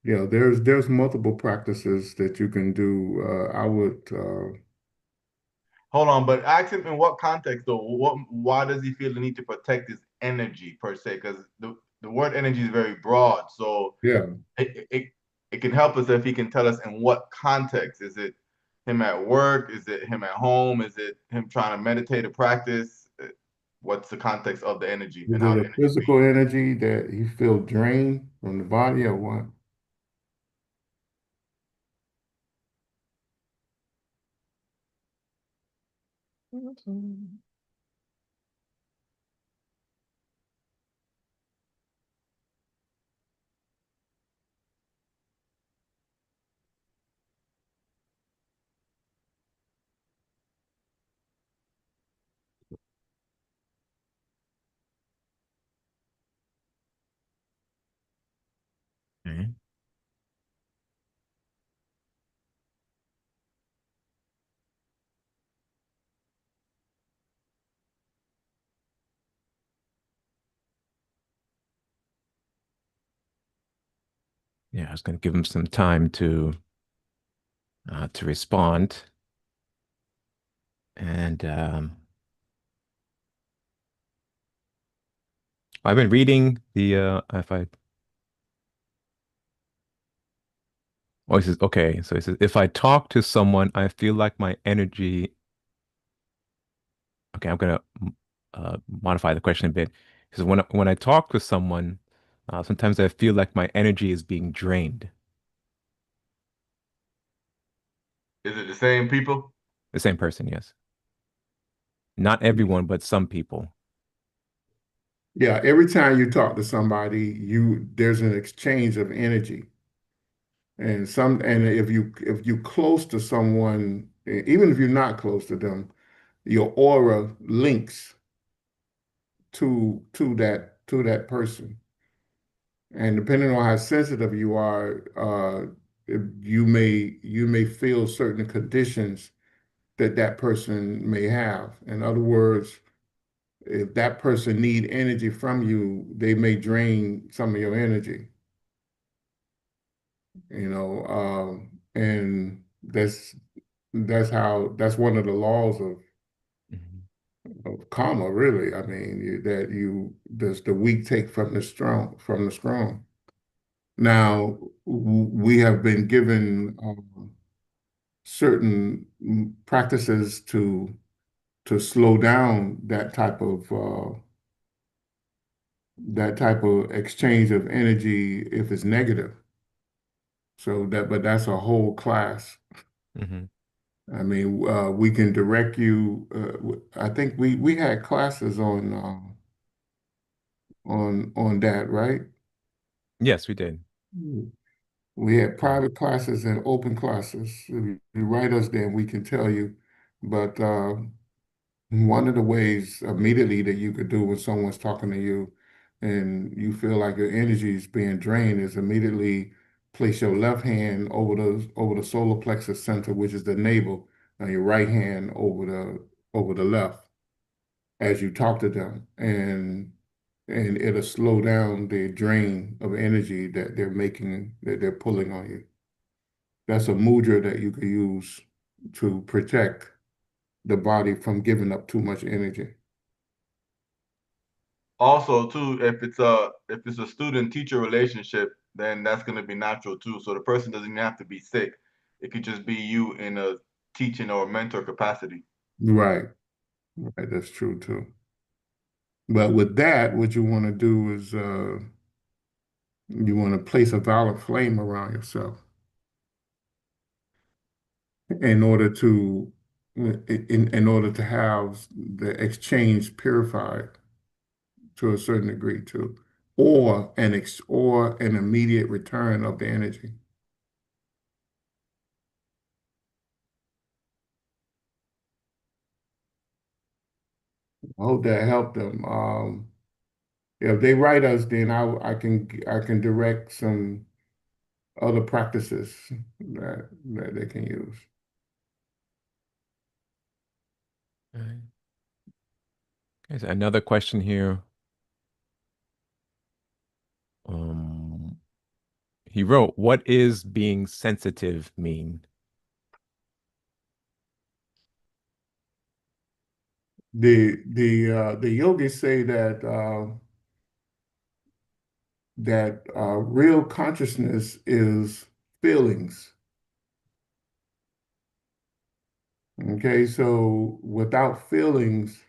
Yeah, there's multiple practices that you can do. I would Hold on, but ask him in what context though. Why does he feel the need to protect his energy per se? Because the word energy is very broad. So yeah. it can help us if he can tell us in what context. Is it him at work? Is it him at home? Is it him trying to meditate or practice? What's the context of the energy Is and it how the a energy is physical energy that you feel drained from the body or what? Okay. Yeah, I was going to give him some time to respond. And I've been reading the if I oh he says okay, so he says if I talk to someone, I feel like my energy. Okay, I'm gonna modify the question a bit because when I talk with someone, sometimes I feel like my energy is being drained. Is it the same people? The same person, yes. Not everyone, but some people. Yeah, every time you talk to somebody, there's an exchange of energy. And if you close to someone, even if you're not close to them, your aura links to that person. And depending on how sensitive you are, you may feel certain conditions that person may have. In other words, if that person need energy from you, they may drain some of your energy, and that's one of the laws Mhm. of karma, really. I mean, that you does the weak take from the strong. Now we have been given certain practices to slow down that type of exchange of energy if it's negative. So that, but that's a whole class. Hmm. I mean, we can direct you. I think we had classes on that, right? Yes, we did. Mm. We had Mm. private classes and open classes. If you write us, then we can tell you. But one of the ways immediately that you could do when someone's talking to you and you feel like your energy is being drained is immediately place your left hand over the solar plexus center, which is the navel, and your right hand over the left as you talk to them. And it'll slow down the drain of energy that they're making, that they're pulling on you. That's a mudra that you could use to protect the body from giving up too much energy. Also, too, if it's a student teacher relationship, then that's going to be natural too. So the person doesn't even have to be sick. It could just be you in a teaching or mentor capacity. Right. Right. That's true too. But with that, what you want to do is you want to place a violet flame around yourself in order to in order to have the exchange purified to a certain degree too, or an immediate return of the energy. I hope that helped them. If they write us, then I can direct some other practices that they can use. Right. Okay, so another question here. Um, he wrote, "What is being sensitive mean?" The yogis say that real consciousness is feelings. Okay, so without feelings,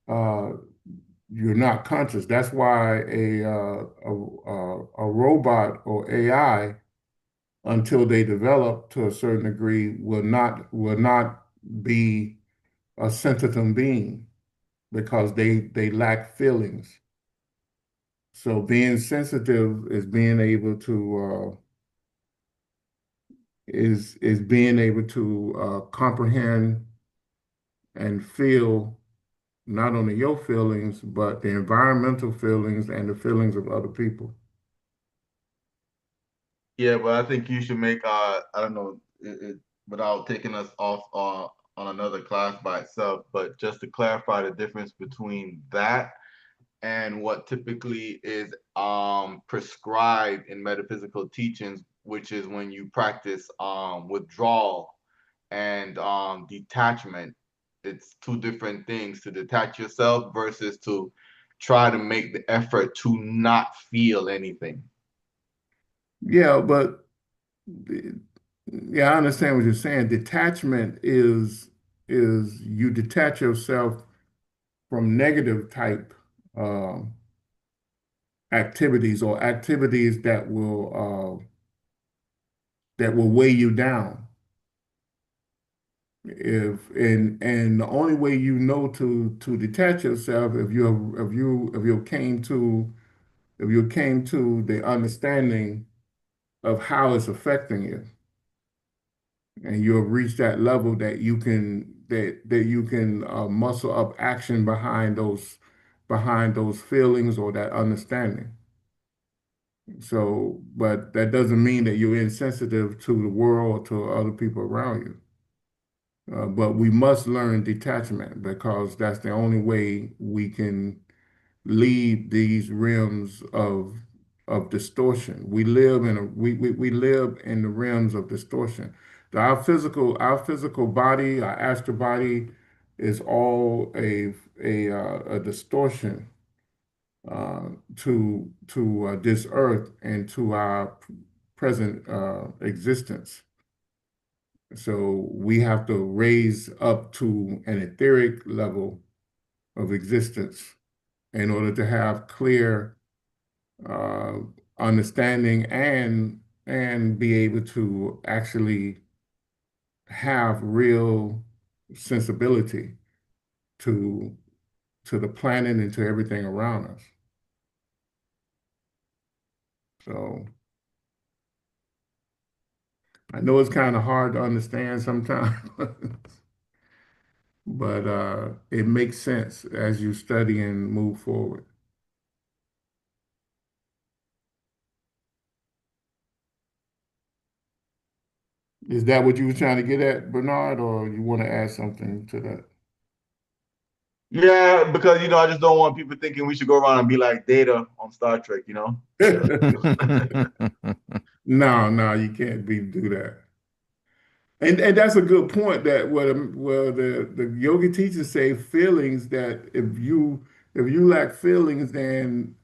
uh, you're not conscious. That's why a robot or AI, until they develop to a certain degree, will not be a sentient being because they lack feelings. So being sensitive is being able to is being able to comprehend and feel not only your feelings, but the environmental feelings and the feelings of other people. Yeah, but I think you should make I don't know without taking us off on another class by itself, but just to clarify the difference between that and what typically is prescribed in metaphysical teachings, which is when you practice withdrawal and detachment. It's two different things to detach yourself versus to try to make the effort to not feel anything. Yeah, but yeah, I understand what you're saying. Detachment is you detach yourself from negative type um, activities or activities that will weigh you down. If and the only way you know to detach yourself if you came to the understanding of how it's affecting you, and you have reached that level that you can muscle up action behind those feelings or that understanding. So, but that doesn't mean that you're insensitive to the world, to other people around you. But we must learn detachment because that's the only way we can leave these realms of distortion. We live in the realms of distortion. Our physical body, our astral body, is all a distortion to this earth and to our present existence. So we have to raise up to an etheric level of existence in order to have clear uh, understanding and be able to actually have real sensibility to to the planet and to everything around us. So I know it's kind of hard to understand sometimes, but it makes sense as you study and move forward. Is that what you were trying to get at, Bernard, or you want to add something to that? Yeah, because I just don't want people thinking we should go around and be like Data on Star Trek. No, no, you can't do that. And that's a good point that the yoga teachers say feelings that if you lack feelings, then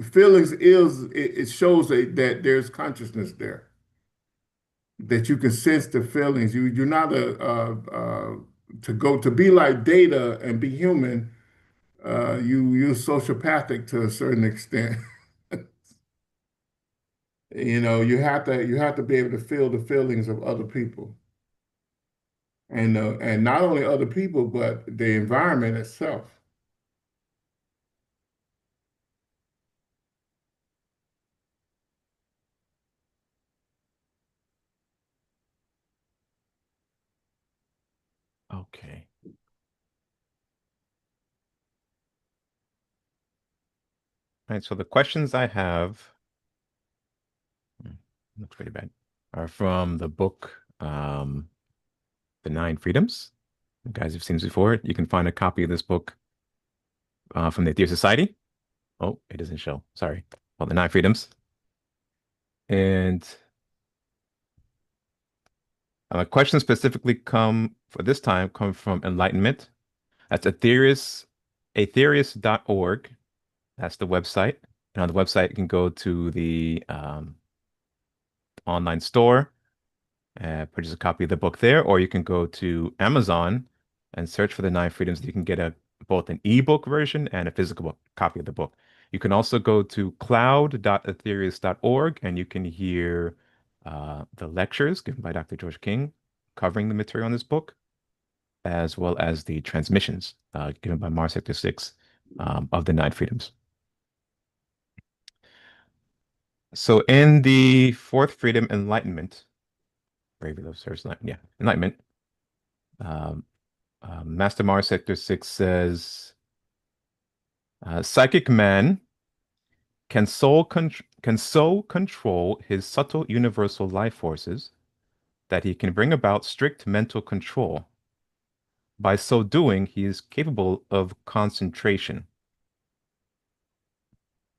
feelings it shows that there's consciousness there, that you can sense the feelings. You're not to be like Data and be human. You're sociopathic to a certain extent. You have to be able to feel the feelings of other people. And not only other people, but the environment itself. Okay. All right. So the questions I have, hmm, looks pretty bad, are from the book, The Nine Freedoms. You guys have seen this before. You can find a copy of this book from the Atheist Society. Oh, it doesn't show. Sorry. Well, The Nine Freedoms. And questions specifically come from Enlightenment. That's atheist.org. That's the website. And on the website, you can go to the online store, purchase a copy of the book there, or you can go to Amazon and search for the Nine Freedoms. You can get both an ebook version and a physical copy of the book. You can also go to cloud.atheist.org and you can hear the lectures given by Dr. George King covering the material in this book, as well as the transmissions given by Mars Sector 6 of the Nine Freedoms. So in the fourth freedom, enlightenment, Bravely Love Service, enlightenment, um, Master Mars Sector 6 says, psychic man can so control his subtle universal life forces that he can bring about strict mental control. By so doing, he is capable of concentration.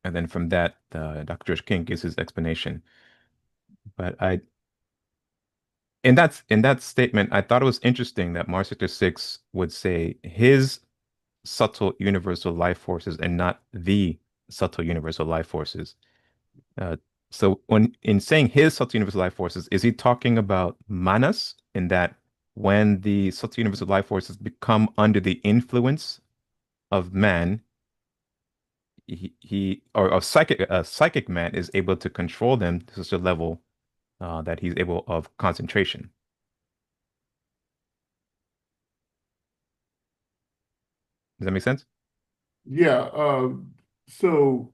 And then from that, Dr. George King gives his explanation. But in that statement, I thought it was interesting that Mars Sector 6 would say his subtle universal life forces and not the subtle universal life forces. Uh, so when in saying his subtle universal life forces, is he talking about manas in that when the subtle universal life forces become under the influence of man, he or a psychic man is able to control them to such a level that he's able of concentration. Does that make sense? Yeah. So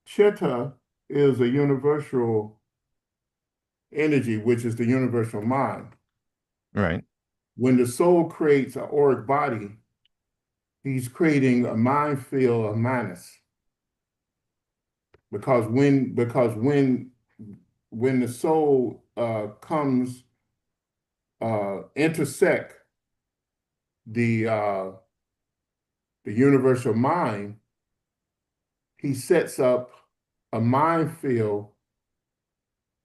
Chitta is a universal energy, which is the universal mind. Right. When the soul creates an auric body, he's creating a mind field of manas. Because when the soul comes intersect the the universal mind, he sets up a mind field,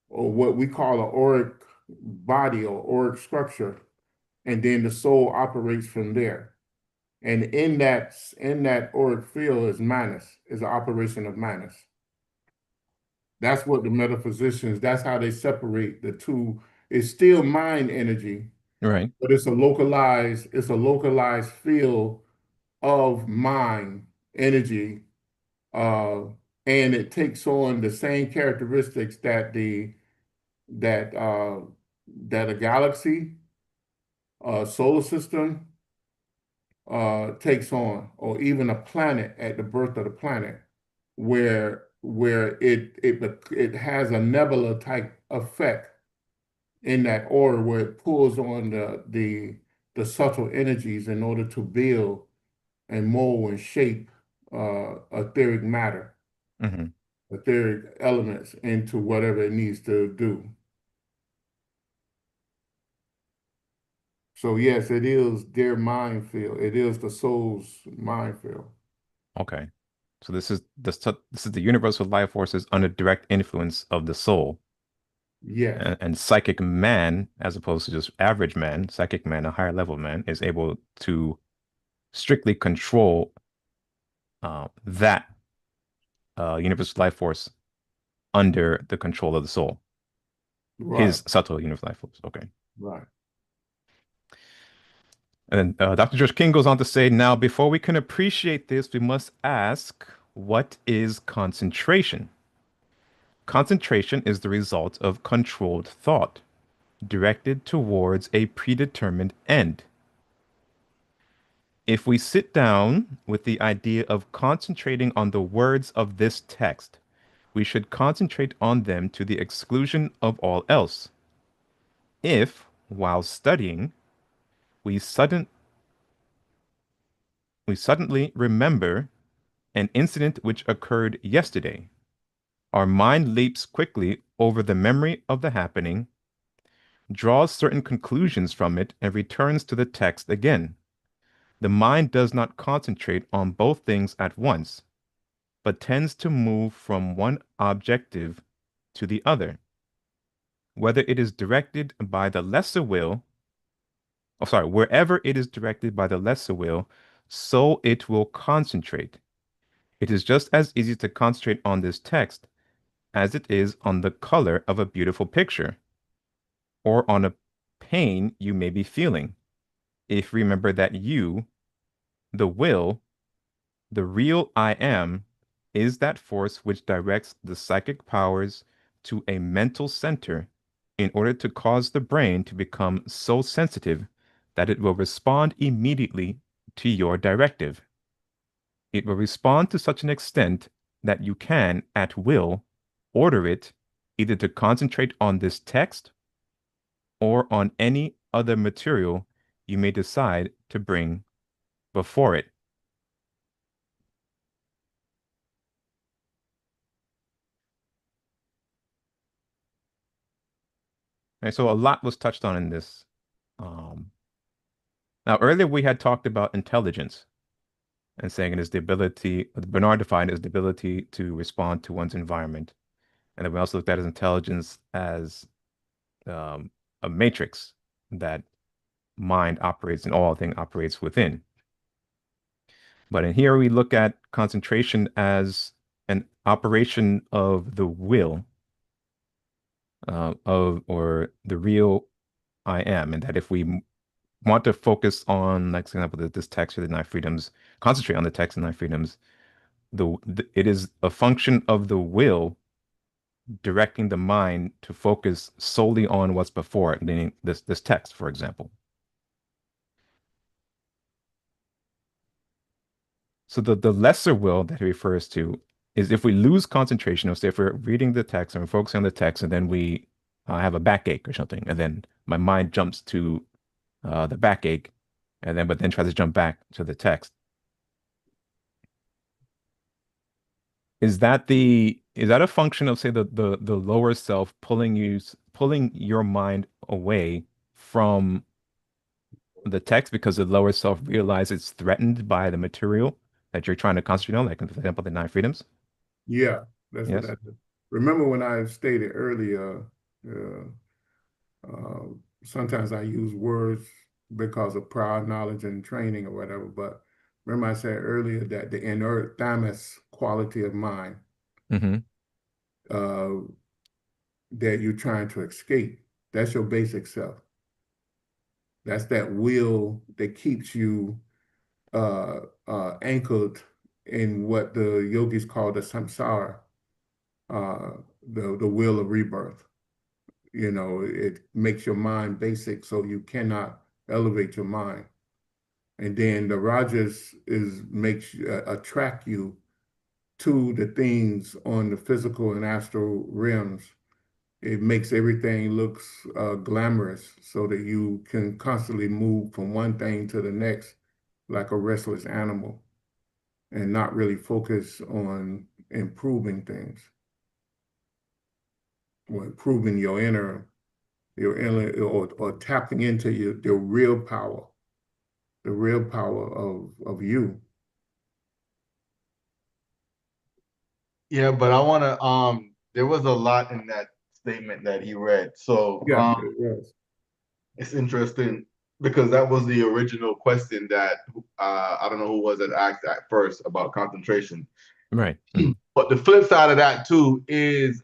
or what we call an auric body or auric structure, and then the soul operates from there. And in that auric field is Manus, is an operation of Manus. That's what the metaphysicians, that's how they separate the two. It's still mind energy, Right. but it's a localized field of mind energy, uh, and it takes on the same characteristics that uh, that a galaxy, solar system, takes on, or even a planet at the birth of the planet, where it has a nebula type effect in that order where it pulls on the subtle energies in order to build and mold and shape etheric matter, Hmm. etheric elements into whatever it needs to do. So yes, it is their mind field. It is the soul's mind field. Okay. So this is the universal life forces under direct influence of the soul. Yes, And psychic man, as opposed to just average man, psychic man, a higher level man, is able to strictly control that universal life force under the control of the soul. right, His subtle universal life force. Okay. right. And then Dr. George King goes on to say, now, before we can appreciate this, we must ask, what is concentration? Concentration is the result of controlled thought, directed towards a predetermined end. If we sit down with the idea of concentrating on the words of this text, we should concentrate on them to the exclusion of all else. If, while studying, we sudden we suddenly remember an incident which occurred yesterday, our mind leaps quickly over the memory of the happening, draws certain conclusions from it, and returns to the text again. The mind does not concentrate on both things at once, but tends to move from one objective to the other. Whether it is directed by the lesser will, wherever it is directed by the lesser will, so it will concentrate. It is just as easy to concentrate on this text as it is on the color of a beautiful picture or on a pain you may be feeling. If you remember that you, the will, the real I am, is that force which directs the psychic powers to a mental center in order to cause the brain to become so sensitive that it will respond immediately to your directive. It will respond to such an extent that you can, at will, order it either to concentrate on this text or on any other material you may decide to bring before it. And so a lot was touched on in this. Um, Now, earlier we had talked about intelligence and saying it is the ability, Bernard defined it as the ability to respond to one's environment. And then we also looked at his intelligence as um, a matrix that mind operates and all thing operates within. But in here we look at concentration as an operation of the will of or the real I am, and that if we want to focus on, like, for example, this text or the nine freedoms, concentrate on the text and nine freedoms, it is a function of the will directing the mind to focus solely on what's before it, meaning this text, for example. So the lesser will that he refers to is if we lose concentration, or say if we're reading the text and we're focusing on the text, and then we have a backache or something, and then my mind jumps to the backache, and then but then tries to jump back to the text. Is that a function of, say, the lower self pulling your mind away from the text because the lower self realizes it's threatened by the material that you're trying to concentrate on, like, for example, the nine freedoms? Yeah, that's what Yes. that is. Remember when I stated earlier, uh, sometimes I use words. because of prior knowledge and training or whatever. But remember I said earlier that the inert thymus quality of mind Mm-hmm. uh, that you're trying to escape, that's your basic self. That's that will that keeps you anchored in what the yogis call the samsara, uh, the wheel of rebirth. You know, it makes your mind basic, so you cannot elevate your mind. And then the rajas is makes attract you to the things on the physical and astral realms. It makes everything looks glamorous, so that you can constantly move from one thing to the next like a restless animal and not really focus on improving things or improving or tapping into your the real power of you. Yeah, but I want to there was a lot in that statement that he read. So Yeah, it was. it's interesting because that was the original question that I don't know who was it asked at first about concentration. Right. Mm-hmm. But the flip side of that too is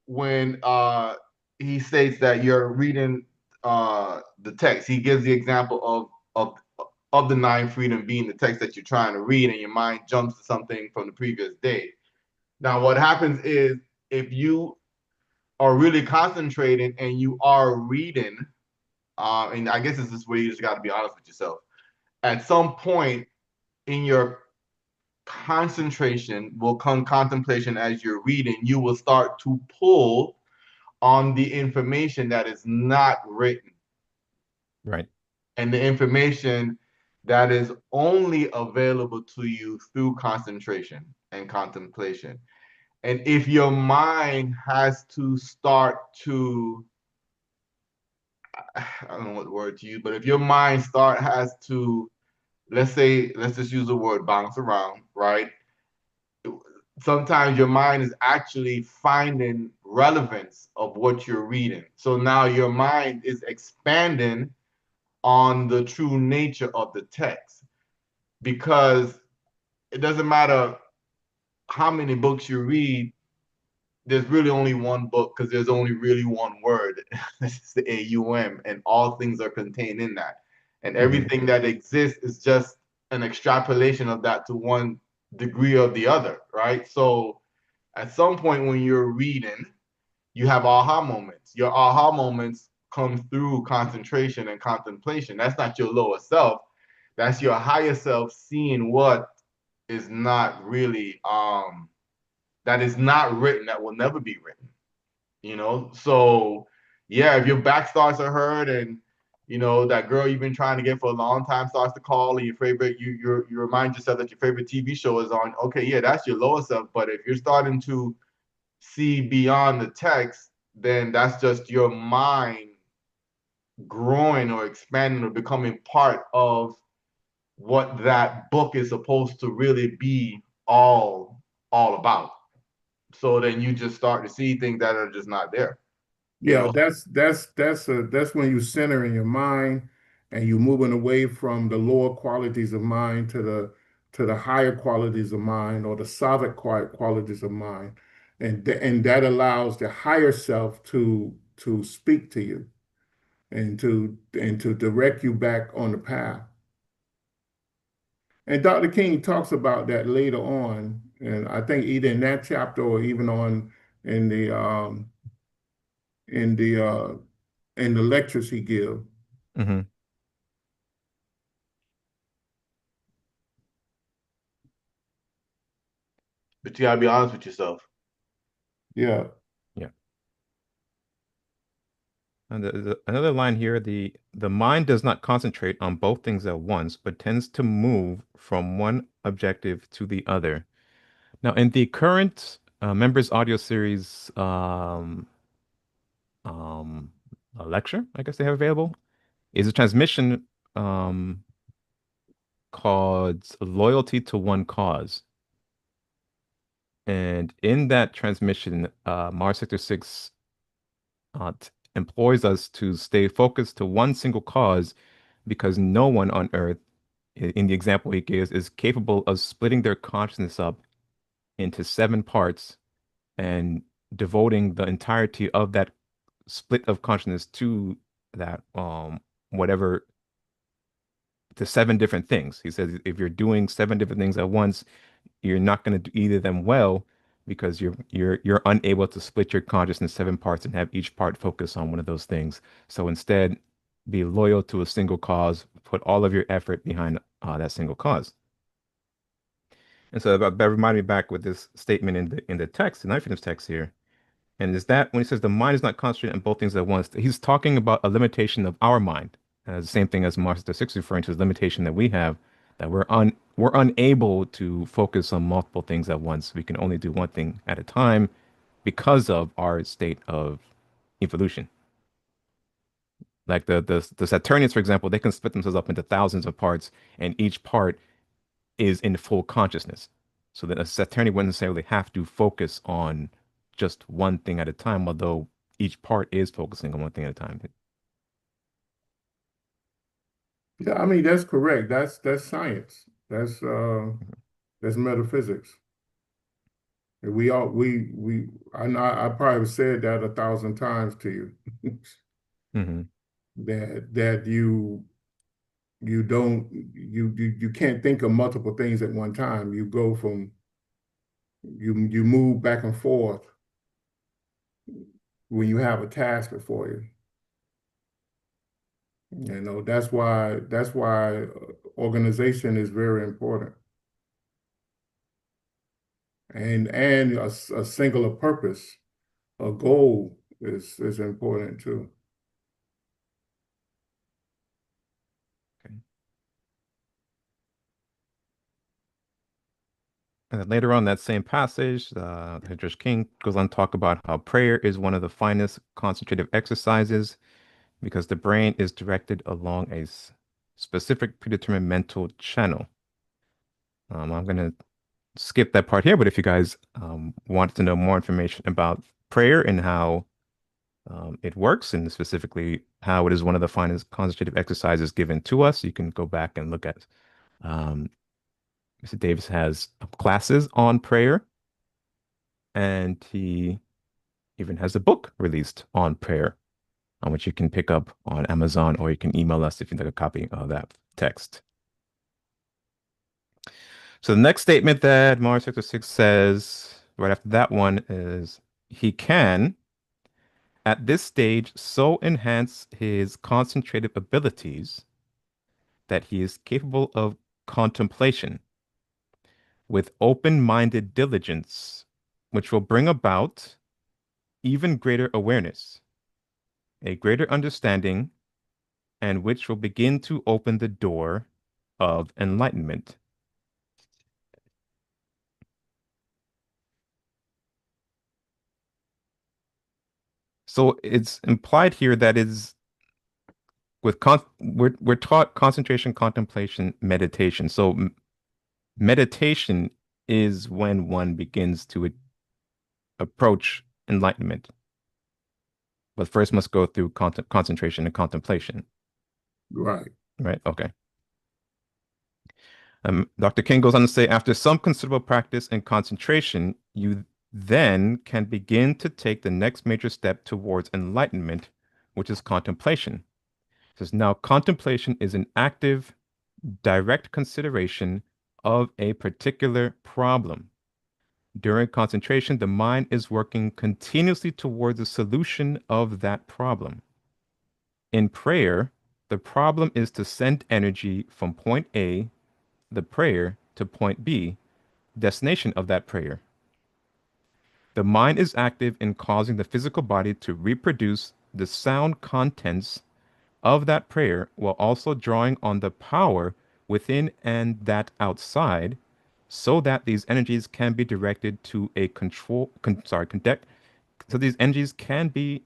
when he states that you're reading the text, he gives the example of the nine freedom being the text that you're trying to read, and your mind jumps to something from the previous day. Now, what happens is if you are really concentrating and you are reading, and I guess this is where you just got to be honest with yourself. At some point in your concentration will come contemplation as you're reading. You will start to pull on the information that is not written Right. and the information that is only available to you through concentration and contemplation. And if your mind has to start to, I don't know what word to use, but if your mind has to, let's just use the word bounce around, right? Sometimes your mind is actually finding relevance of what you're reading. So now your mind is expanding on the true nature of the text because it doesn't matter how many books you read, there's really only one book because there's only really one word. It's the AUM, and all things are contained in that. And Mm-hmm. everything that exists is just an extrapolation of that to one degree or the other, right? So at some point when you're reading, you have aha moments. Your aha moments come through concentration and contemplation. That's not your lower self. That's your higher self seeing what is not really that is not written, that will never be written. So yeah, if your back starts to hurt and that girl you've been trying to get for a long time starts to call and your favorite you remind yourself that your favorite TV show is on. Okay, yeah, that's your lower self. But if you're starting to see beyond the text, then that's just your mind growing or expanding or becoming part of what that book is supposed to really be all about. So then you just start to see things that are just not there, you Yeah, know. that's when you center in your mind and you're moving away from the lower qualities of mind to the higher qualities of mind or the solid qualities of mind. And that allows the higher self to speak to you and to direct you back on the path. And Dr. King talks about that later on, and I think either in that chapter or even on in the um, in the uh, in the lectures he gives. Mm-hmm. But you gotta be honest with yourself. Yeah, Yeah. And another line here, the mind does not concentrate on both things at once, but tends to move from one objective to the other. Now, in the current members audio series um, a lecture, I guess they have available, is a transmission um, called Loyalty to One Cause. And in that transmission, Mars Sector 6 employs us to stay focused to one single cause because no one on earth, in the example he gives, is capable of splitting their consciousness up into seven parts and devoting the entirety of that split of consciousness to that whatever to seven different things. He says if you're doing seven different things at once, you're not going to do either of them well because you're unable to split your consciousness seven parts and have each part focus on one of those things. So instead, be loyal to a single cause, put all of your effort behind that single cause. And so that reminded me back with this statement in the text, the Knife's text here. And is that when he says the mind is not concentrated on both things at once, he's talking about a limitation of our mind. The same thing as Master 6 referring to the limitation that we have, that we're unable to focus on multiple things at once. We can only do one thing at a time because of our state of evolution. Like the Saturnians, for example, they can split themselves up into thousands of parts, and each part is in full consciousness. So that a Saturnian wouldn't necessarily have to focus on just one thing at a time, although each part is focusing on one thing at a time. Yeah, I mean that's correct. That's science. That's metaphysics. And I know I probably said that 1,000 times to you. Hmm. That you can't think of multiple things at one time. You go from you move back and forth when you have a task before you. You know, that's why organization is very important. And a singular purpose, a goal is important too. Okay. And then later on that same passage, Hedrich King goes on to talk about how prayer is one of the finest concentrative exercises because the brain is directed along a specific predetermined mental channel. I'm going to skip that part here, but if you guys want to know more information about prayer and how it works, and specifically how it is one of the finest concentrative exercises given to us, you can go back and look at Mr. Davis has classes on prayer, and he even has a book released on prayer, on which you can pick up on Amazon, or you can email us if you'd like a copy of that text. So the next statement that Mars Sector 6 says right after that one is he can, at this stage, so enhance his concentrative abilities that he is capable of contemplation with open-minded diligence, which will bring about even greater awareness, a greater understanding, and which will begin to open the door of enlightenment. So it's implied here that is we're taught concentration, contemplation, meditation. So meditation is when one begins to approach enlightenment, but first must go through concentration and contemplation. Right. Right? Okay. Dr. King goes on to say, after some considerable practice and concentration, you then can begin to take the next major step towards enlightenment, which is contemplation. He says, now contemplation is an active, direct consideration of a particular problem. During concentration, the mind is working continuously towards the solution of that problem. In prayer, the problem is to send energy from point A, the prayer, to point B, destination of that prayer. The mind is active in causing the physical body to reproduce the sound contents of that prayer while also drawing on the power within and that outside so that these energies can be directed to a so these energies can be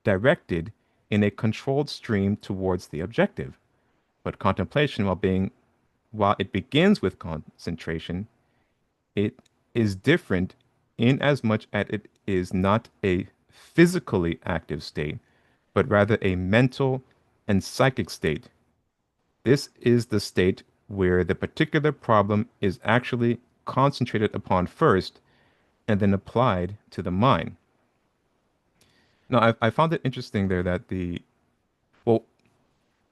directed in a controlled stream towards the objective. But contemplation, while it begins with concentration, it is different in as much as it is not a physically active state, but rather a mental and psychic state. This is the state where the particular problem is actually concentrated upon first and then applied to the mind. Now, I found it interesting there that well,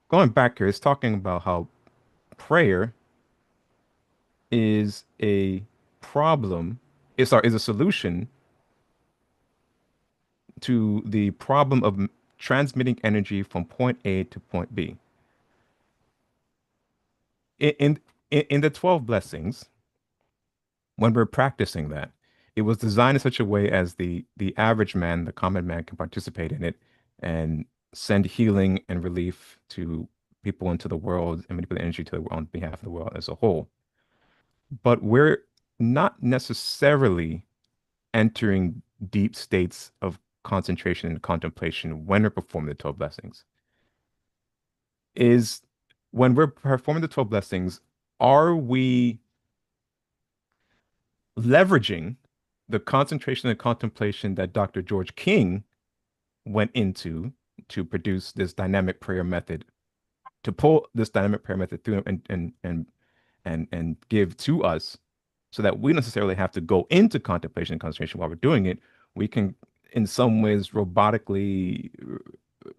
going back here, it's talking about how prayer is a problem, is a solution to the problem of transmitting energy from point A to point B. In, in the 12 blessings, when we're practicing that, it was designed in such a way as the average man, the common man, can participate in it and send healing and relief to people into the world and manipulate energy to the world on behalf of the world as a whole. But we're not necessarily entering deep states of concentration and contemplation when we're performing the 12 blessings. Is when we're performing the 12 blessings, are we leveraging the concentration and contemplation that Dr. George King went into to produce this dynamic prayer method, to pull this dynamic prayer method through and give to us so that we don't necessarily have to go into contemplation and concentration while we're doing it. We can, in some ways, robotically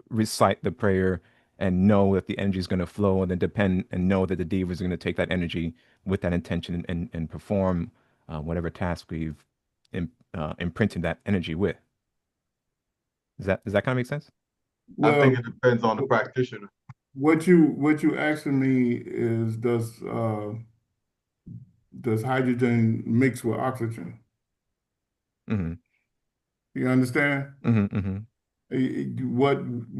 recite the prayer and know that the energy is going to flow and then depend and know that the diva is going to take that energy with that intention and perform whatever task we've imprinted that energy with. Does that kind of make sense? I think Well, it depends on the practitioner. what you asking me is does hydrogen mix with oxygen? Mm-hmm. You understand? Mm-hmm. Mm-hmm.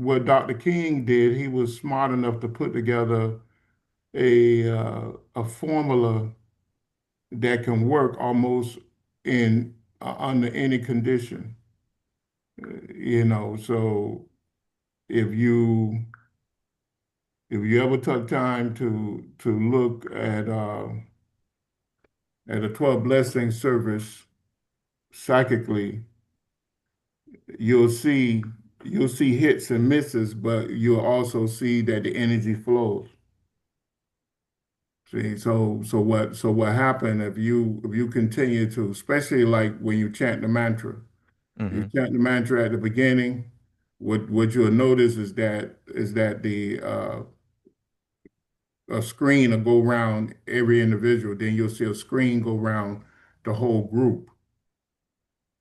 What Dr. King did, he was smart enough to put together a formula that can work almost in under any condition. So if you if you ever took time to look at a 12 blessing service psychically, you'll see you'll see hits and misses, but you'll also see that the energy flows. See, so what happened if you continue to, especially like when you chant the mantra, you Mm-hmm. chant the mantra at the beginning, what you'll notice is that the a screen will go around every individual, then you'll see a screen go around the whole group.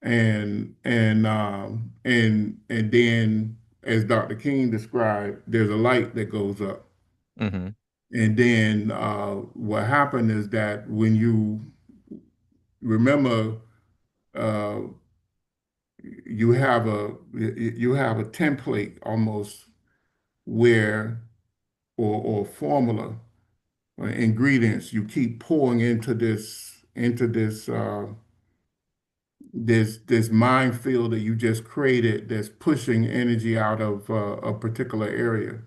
And then as Dr. King described, there's a light that goes up. Mm-hmm. And then what happened is that when you remember, uh, you have a template almost where or formula or ingredients you keep pouring into this minefield that you just created that's pushing energy out of a particular area.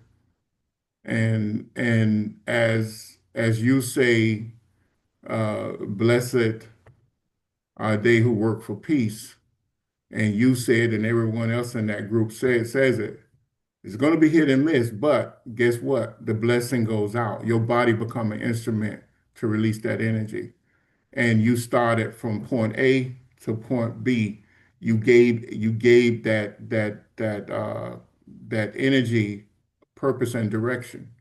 And as you say, blessed are they who work for peace, and you said, and everyone else in that group says it. It's going to be hit and miss, but guess what? The blessing goes out. Your body become an instrument to release that energy. And you started from point A to point B. You gave that energy purpose and direction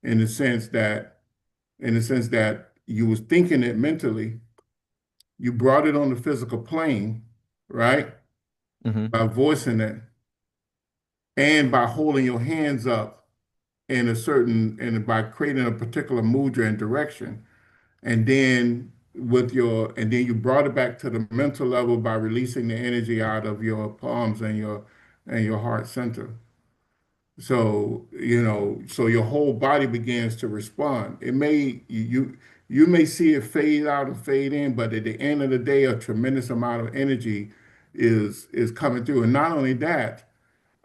in the sense that you was thinking it mentally, you brought it on the physical plane, right? Mm-hmm. By voicing it and by holding your hands up in a certain and by creating a particular mudra and direction. And then you brought it back to the mental level by releasing the energy out of your palms and your heart center. So your whole body begins to respond. You may see it fade out and fade in, but at the end of the day, a tremendous amount of energy is coming through. And not only that,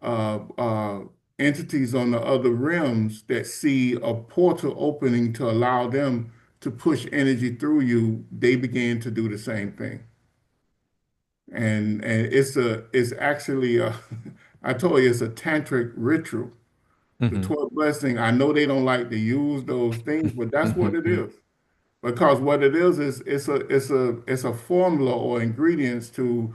uh, uh, entities on the other realms that see a portal opening to allow them to push energy through you, they begin to do the same thing. And it's actually I told you it's a tantric ritual. The Mm-hmm. 12 blessing, I know they don't like to use those things, but that's Mm-hmm. what it Mm-hmm. is. Because what it is it's a formula or ingredients to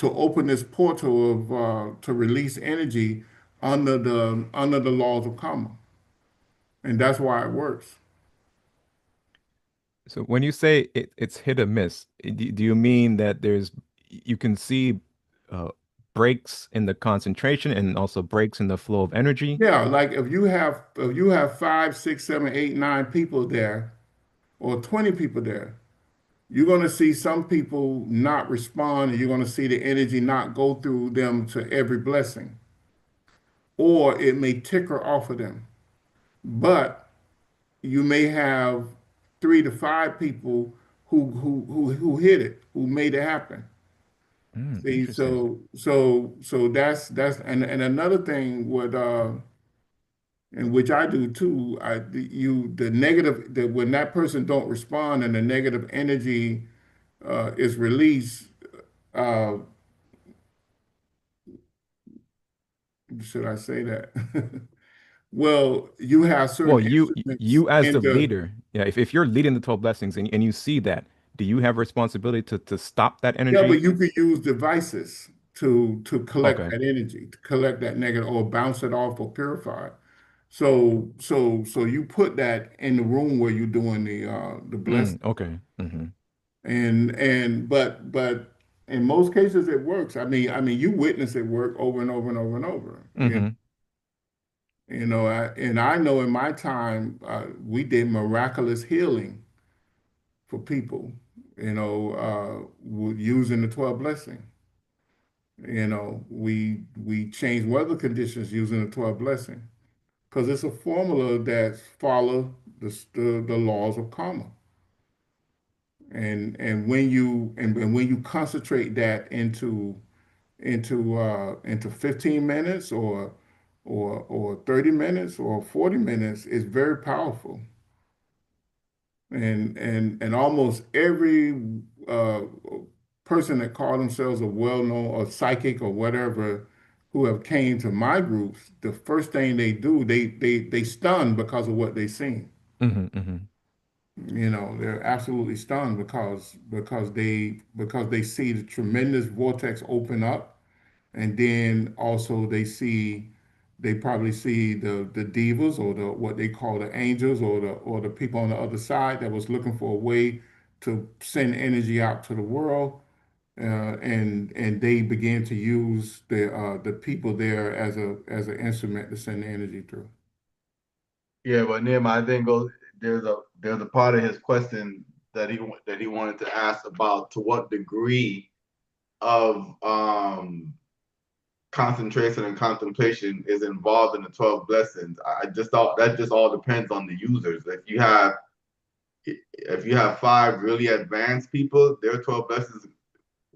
open this portal of to release energy under the laws of karma. And that's why it works. So when you say it's hit or miss, do you mean that you can see uh, breaks in the concentration and also breaks in the flow of energy? Yeah, like if you have five, six, seven, eight, nine people there, or 20 people there, you're going to see some people not respond, and you're going to see the energy not go through them to every blessing, or it may ticker off of them. But you may have 3 to 5 people who hit it, who made it happen. See, Interesting. so that's and another thing what and which I do too. The negative that when that person don't respond and the negative energy is released. Uh, should I say that? Well, you have Well, certain instruments you as in the the leader, yeah, if you're leading the 12 blessings and you see that, do you have responsibility to stop that yeah, but energy? you could use devices to collect Okay. that energy, to collect that negative or bounce it off or purify it. So you put that in the room where you're doing the blessing. Okay. But in most cases it works. I mean you witness it work over and over and over and over. Hmm. I know in my time we did miraculous healing for people, using the 12 blessing. We changed weather conditions using the 12 blessing because it's a formula that follow the laws of karma. And when you concentrate that into 15 minutes or 30 minutes or 40 minutes, it's very powerful. And almost every uh, person that call themselves a well-known or psychic or whatever who have came to my groups, the first thing they do, they stun because of what they seen. Hmm. They're absolutely stunned because they see the tremendous vortex open up, and then also they probably see the divas or the what they call the angels or the people on the other side that was looking for a way to send energy out to the world, and they begin to use the people there as an instrument to send the energy through. Yeah, but Nehemiah, I think there's a part of his question that he wanted to ask about to what degree of concentration and contemplation is involved in the 12 blessings. I just thought that just all depends on the users. If you have five really advanced people, their 12 blessings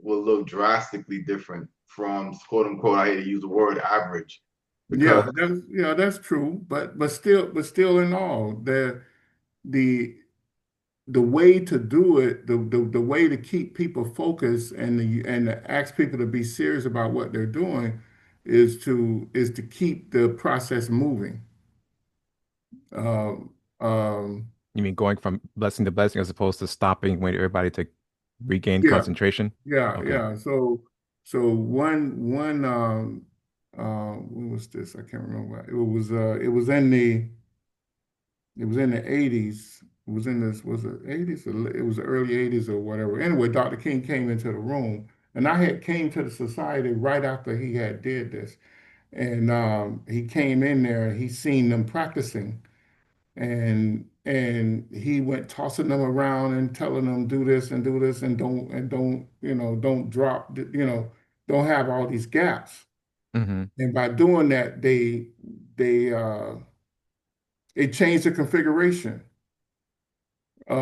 will look drastically different from quote unquote, I hate to use the word average, because That's true, but still in all, the the way to do it, the way to keep people focused and to ask people to be serious about what they're doing is to keep the process moving. Um, um, You mean going from blessing to blessing as opposed to stopping, waiting everybody to regain yeah, concentration? yeah, Okay. yeah. So one what was this? I can't remember. It was in the 80s. It was in this, was it 80s? It was the early 80s or whatever. Anyway, Dr. King came into the room, and I had came to the society right after he had did this. And he came in there and he seen them practicing. And he went tossing them around and telling them do this and don't, don't drop, don't have all these gaps. Hmm. And by doing that, they it changed the configuration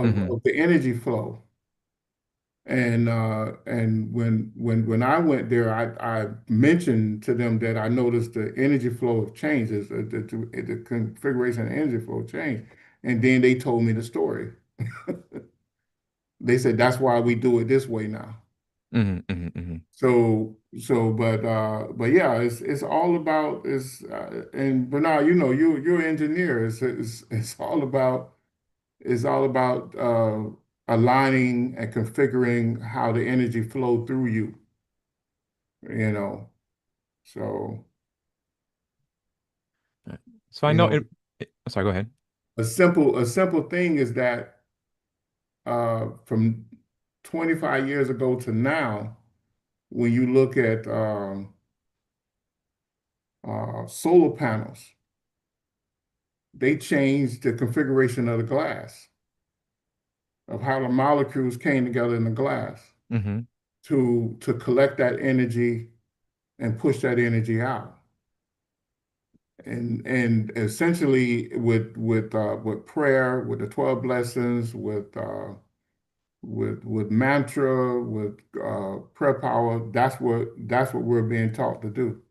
Hmm. of the energy flow. And when I went there, I mentioned to them that I noticed the energy flow of changes, the configuration of the energy flow changed. And then they told me the story. They said that's why we do it this way now. Hmm. Hmm. Hmm. But yeah, it's all about and Bernard, you're an engineer. It's all about aligning and configuring how the energy flow through you, you know. So, So I you know know, sorry, go ahead. a simple thing is that from 25 years ago to now, when you look at solar panels, they changed the configuration of the glass, of how the molecules came together in the glass Hmm. to collect that energy and push that energy out. And essentially with prayer, with the 12 blessings, with mantra, with prayer power, that's what we're being taught to do.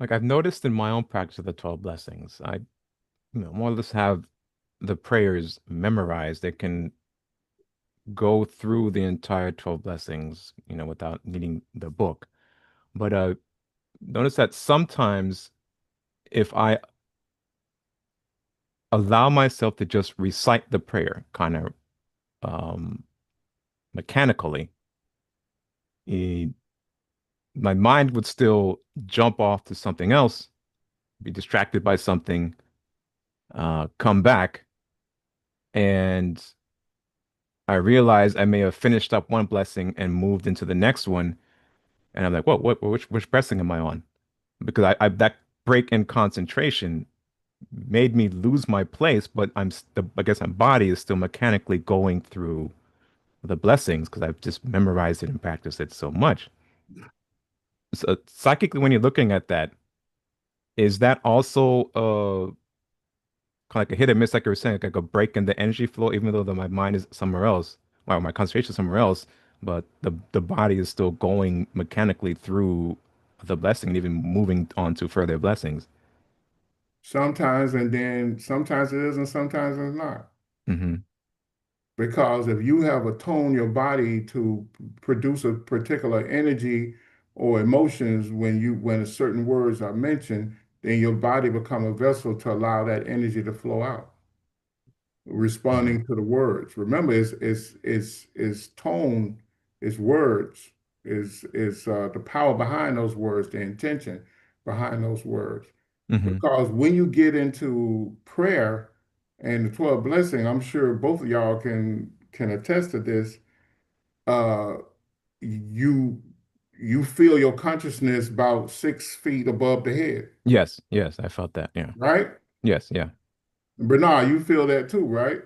Like I've noticed in my own practice of the 12 blessings, I, more or less have the prayers memorized. They can go through the entire 12 blessings, without needing the book. But notice that sometimes if I allow myself to just recite the prayer kind of um, mechanically, eh, my mind would still jump off to something else, be distracted by something, come back, and I realize I may have finished up one blessing and moved into the next one, and I'm like, "Whoa, which blessing am I on?" Because I that break in concentration made me lose my place, but I guess my body is still mechanically going through the blessings because I've just memorized it and practiced it so much. So psychically, when you're looking at that, is that also kind of like a hit and miss, like you were saying, like a break in the energy flow, even though my mind is somewhere else, or my concentration is somewhere else, but the body is still going mechanically through the blessing and even moving on to further blessings. Sometimes, and then sometimes it is, and sometimes it's not. Hmm. Because if you have attuned your body to produce a particular energy or emotions when certain words are mentioned, then your body become a vessel to allow that energy to flow out, Hmm. responding to the words. Remember, it's tone, it's words, is the power behind those words, the intention behind those words. Hmm. Because when you get into prayer and the 12 blessing, I'm sure both of y'all can attest to this. Uh, you you feel your consciousness about 6 feet above the head, Yes, yes, I felt that. Yeah. right? Yes, yeah. Bernard, you feel that too, right?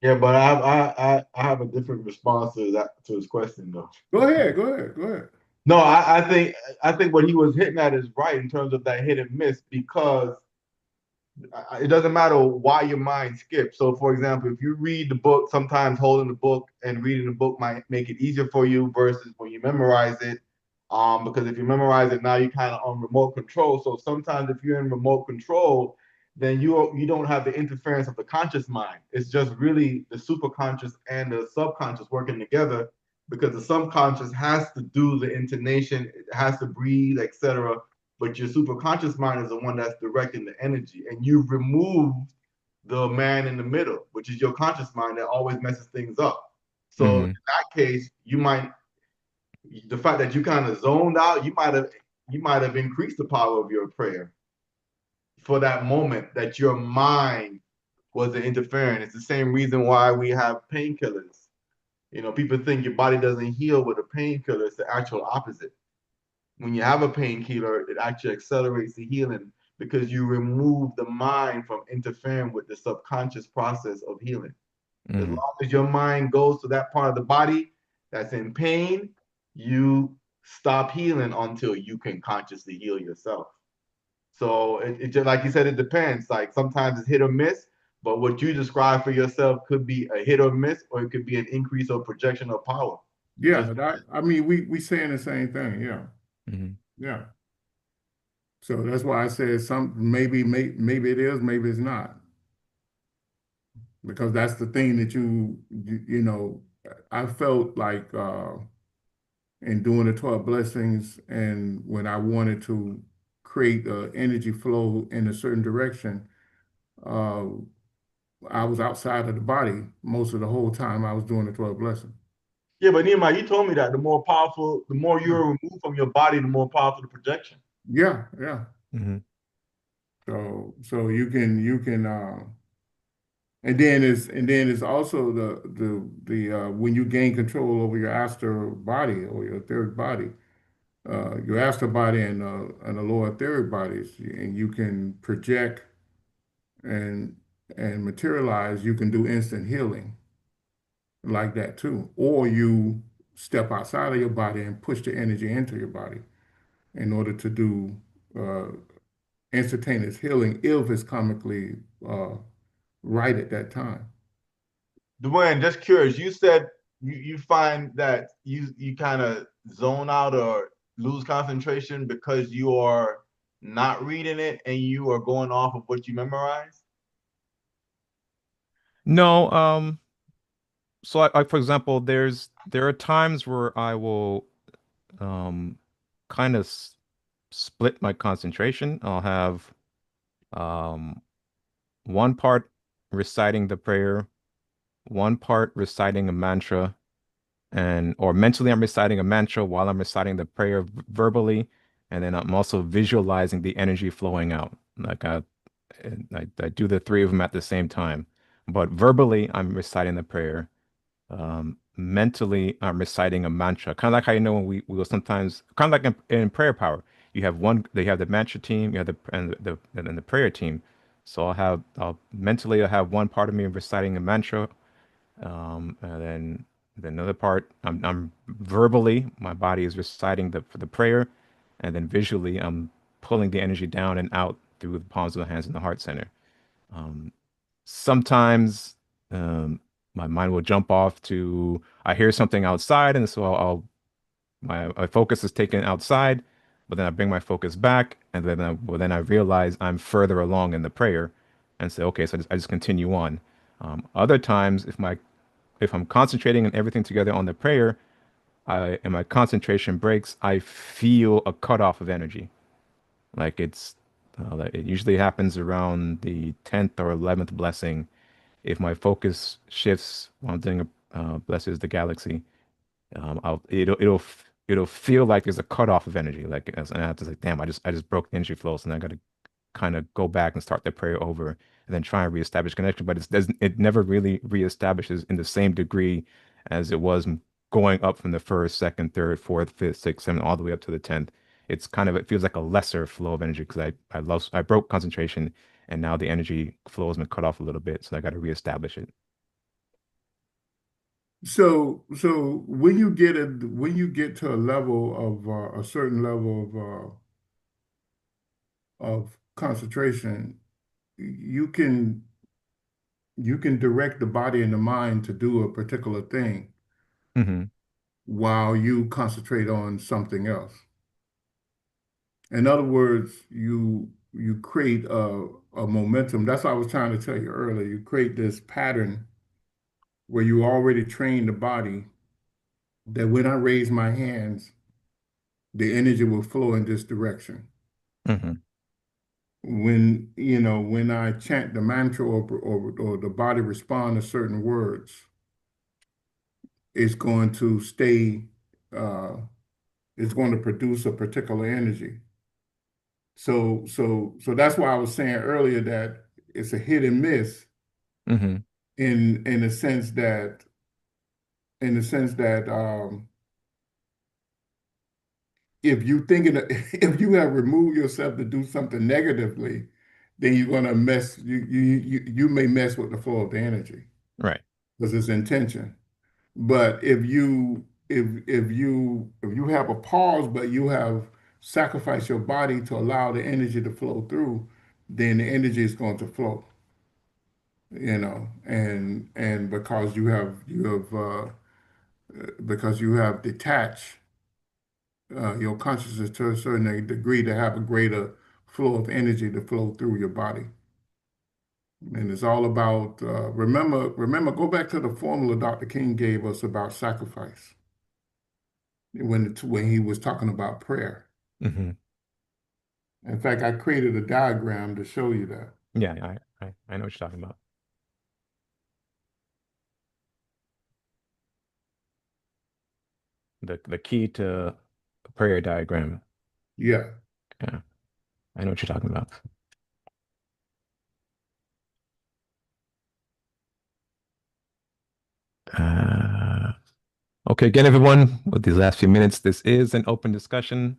Yeah, but I have a different response to that to his question though. Go ahead, go ahead, go ahead. No, I think what he was hitting at is right in terms of that hit and miss because it doesn't matter why your mind skips. So, for example, if you read the book, sometimes holding the book and reading the book might make it easier for you versus when you memorize it. Because if you memorize it now, you're kind of on remote control. So sometimes if you're in remote control, then you don't have the interference of the conscious mind. It's just really the superconscious and the subconscious working together because the subconscious has to do the intonation, it has to breathe, etc, but your superconscious mind is the one that's directing the energy. And you've removed the man in the middle, which is your conscious mind that always messes things up. So in Hmm. that case, you might the fact that you kind of zoned out, you might have increased the power of your prayer for that moment that your mind wasn't interfering. It's the same reason why we have painkillers. You know, people think your body doesn't heal with a painkiller. It's the actual opposite. When you have a painkiller, it actually accelerates the healing because you remove the mind from interfering with the subconscious process of healing. As Hmm. long as your mind goes to that part of the body that's in pain, you stop healing until you can consciously heal yourself. So it just like you said, it depends. Like sometimes it's hit or miss, but what you describe for yourself could be a hit or miss, or it could be an increase or projection of power. Just Yeah, I mean we saying the same thing. Yeah, Hmm. yeah. So that's why I said maybe it is, maybe it's not. because that's the thing that you know, I felt like in doing the 12 blessings and when I wanted to create energy flow in a certain direction, uh, I was outside of the body most of the whole time I was doing the 12 blessings. Yeah, but Nehemiah, you told me that the more powerful, the more you're removed from your body, the more powerful the projection. Yeah, yeah. Hmm. So you can and then it's also the when you gain control over your astral body or your etheric body, your astral body and the lower etheric bodies, and you can project and and materialize. You can do instant healing like that too, or you step outside of your body and push the energy into your body in order to do uh, instantaneous healing if it's comically uh, right at that time. Dwayne, just curious, you said you find that you kind of zone out or lose concentration because you are not reading it and you are going off of what you memorize? No, so for example, there are times where I will um kind of split my concentration. I'll have um one part reciting the prayer, one part reciting a mantra, and or mentally I'm reciting a mantra while I'm reciting the prayer verbally, and then I'm also visualizing the energy flowing out. Like I do the three of them at the same time, but verbally I'm reciting the prayer. Mentally I'm reciting a mantra, kind of like how you know when we will sometimes kind of like in prayer power, you have one, they have the mantra team, you have the prayer team. So I'll mentally I have one part of me reciting a mantra, and then the another part, I'm verbally, my body is reciting the prayer, and then visually, I'm pulling the energy down and out through the palms of the hands and the heart center. Um, Sometimes my mind will jump off to I hear something outside, and so my focus is taken outside, but then I bring my focus back, and then I realize I'm further along in the prayer, and say, okay, so I just continue on. Other times, if I'm concentrating and everything together on the prayer, and my concentration breaks, I feel a cutoff of energy. Like it usually happens around the 10th or 11th blessing. If my focus shifts while I'm doing blesses the galaxy, it'll feel like there's a cutoff of energy. And I have to say, damn, I just broke the energy flow, so I got to kind of go back and start the prayer over and then try and reestablish connection. But it never really reestablishes in the same degree as it was going up from the first, second, third, fourth, fifth, sixth, seventh, all the way up to the 10th. It feels like a lesser flow of energy because I broke concentration and now the energy flow has been cut off a little bit. So I got to reestablish it. So when you get to a level of a certain level of concentration, you can you can direct the body and the mind to do a particular thing Hmm. while you concentrate on something else. In other words, you create a momentum. That's what I was trying to tell you earlier. You create this pattern where you already train the body that when I raise my hands, the energy will flow in this direction. Hmm. When I chant the mantra or the body respond to certain words, it's going to stay, uh, it's going to produce a particular energy. So that's why I was saying earlier that it's a hit and miss Hmm. in the sense that if you thinking if you have removed yourself to do something negatively, then you're gonna mess you may mess with the flow of the energy Right. because it's intention. But if you have a pause, but you have sacrificed your body to allow the energy to flow through, then the energy is going to flow, and because you have detached your consciousness to a certain degree to have a greater flow of energy to flow through your body. And it's all about remember, go back to the formula Dr. King gave us about sacrifice when he was talking about prayer. Hmm. In fact, I created a diagram to show you that. Yeah, I know what you're talking about. The key to a prayer diagram. Yeah. Yeah, I know what you're talking about. Uh, okay, again, everyone, with these last few minutes, this is an open discussion.